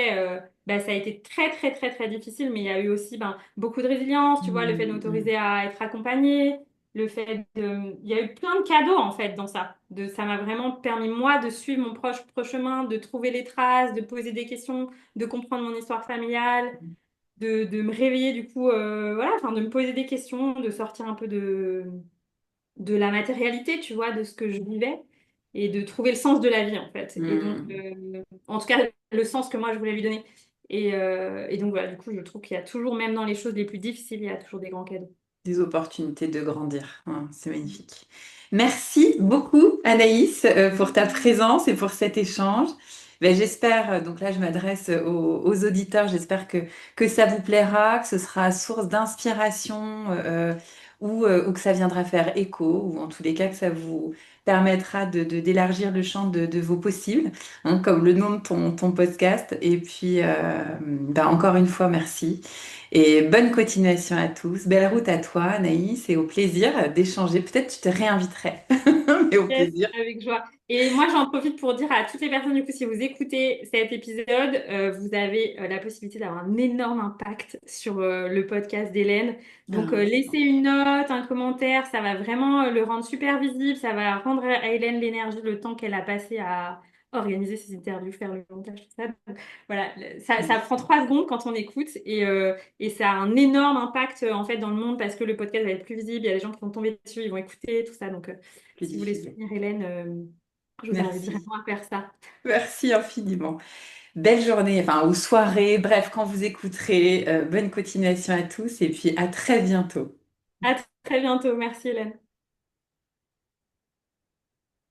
bah, ça a été très, très, très, très difficile, mais il y a eu aussi ben, beaucoup de résilience, tu vois, le fait de Mm, mm. m'autoriser à être accompagnée. Le fait de... Il y a eu plein de cadeaux en fait dans ça. Ça m'a vraiment permis moi de suivre mon proche chemin, de trouver les traces, de poser des questions, de comprendre mon histoire familiale, de me réveiller du coup, voilà, enfin de me poser des questions, de sortir un peu de la matérialité, tu vois, de ce que je vivais et de trouver le sens de la vie en fait. Et donc, Mm. en tout cas, le sens que moi je voulais lui donner. Et donc voilà, du coup, je trouve qu'il y a toujours, même dans les choses les plus difficiles, il y a toujours des grands cadeaux. Des opportunités de grandir. Hein, c'est magnifique. Merci beaucoup, Anaïs, pour ta présence et pour cet échange. Ben, j'espère, donc là, je m'adresse aux auditeurs, j'espère que ça vous plaira, que ce sera source d'inspiration ou que ça viendra faire écho, ou en tous les cas, que ça vous permettra d'élargir le champ de vos possibles, hein, comme le nom de ton podcast. Et puis, ben, encore une fois, merci. Et bonne continuation à tous. Belle route à toi, Anaïs, et au plaisir d'échanger. Peut-être tu te réinviterai, mais au Yes, plaisir. avec joie. Et moi, j'en profite pour dire à toutes les personnes, du coup, si vous écoutez cet épisode, vous avez la possibilité d'avoir un énorme impact sur le podcast d'Hélène. Donc, Ah, laissez une note, un commentaire, ça va vraiment le rendre super visible, ça va rendre à Hélène l'énergie, le temps qu'elle a passé à organiser ses interviews, faire le montage, tout ça. Donc, voilà, ça prend merci. 3 secondes quand on écoute et ça a un énorme impact en fait dans le monde parce que le podcast va être plus visible, il y a des gens qui vont tomber dessus, ils vont écouter, tout ça. Donc, Plus si vous voulez diffusé. soutenir Hélène, je vous invite Merci. vraiment à faire ça. Merci infiniment. Belle journée, enfin, ou soirée, bref, quand vous écouterez. Bonne continuation à tous et puis à très bientôt. À très bientôt. Merci Hélène.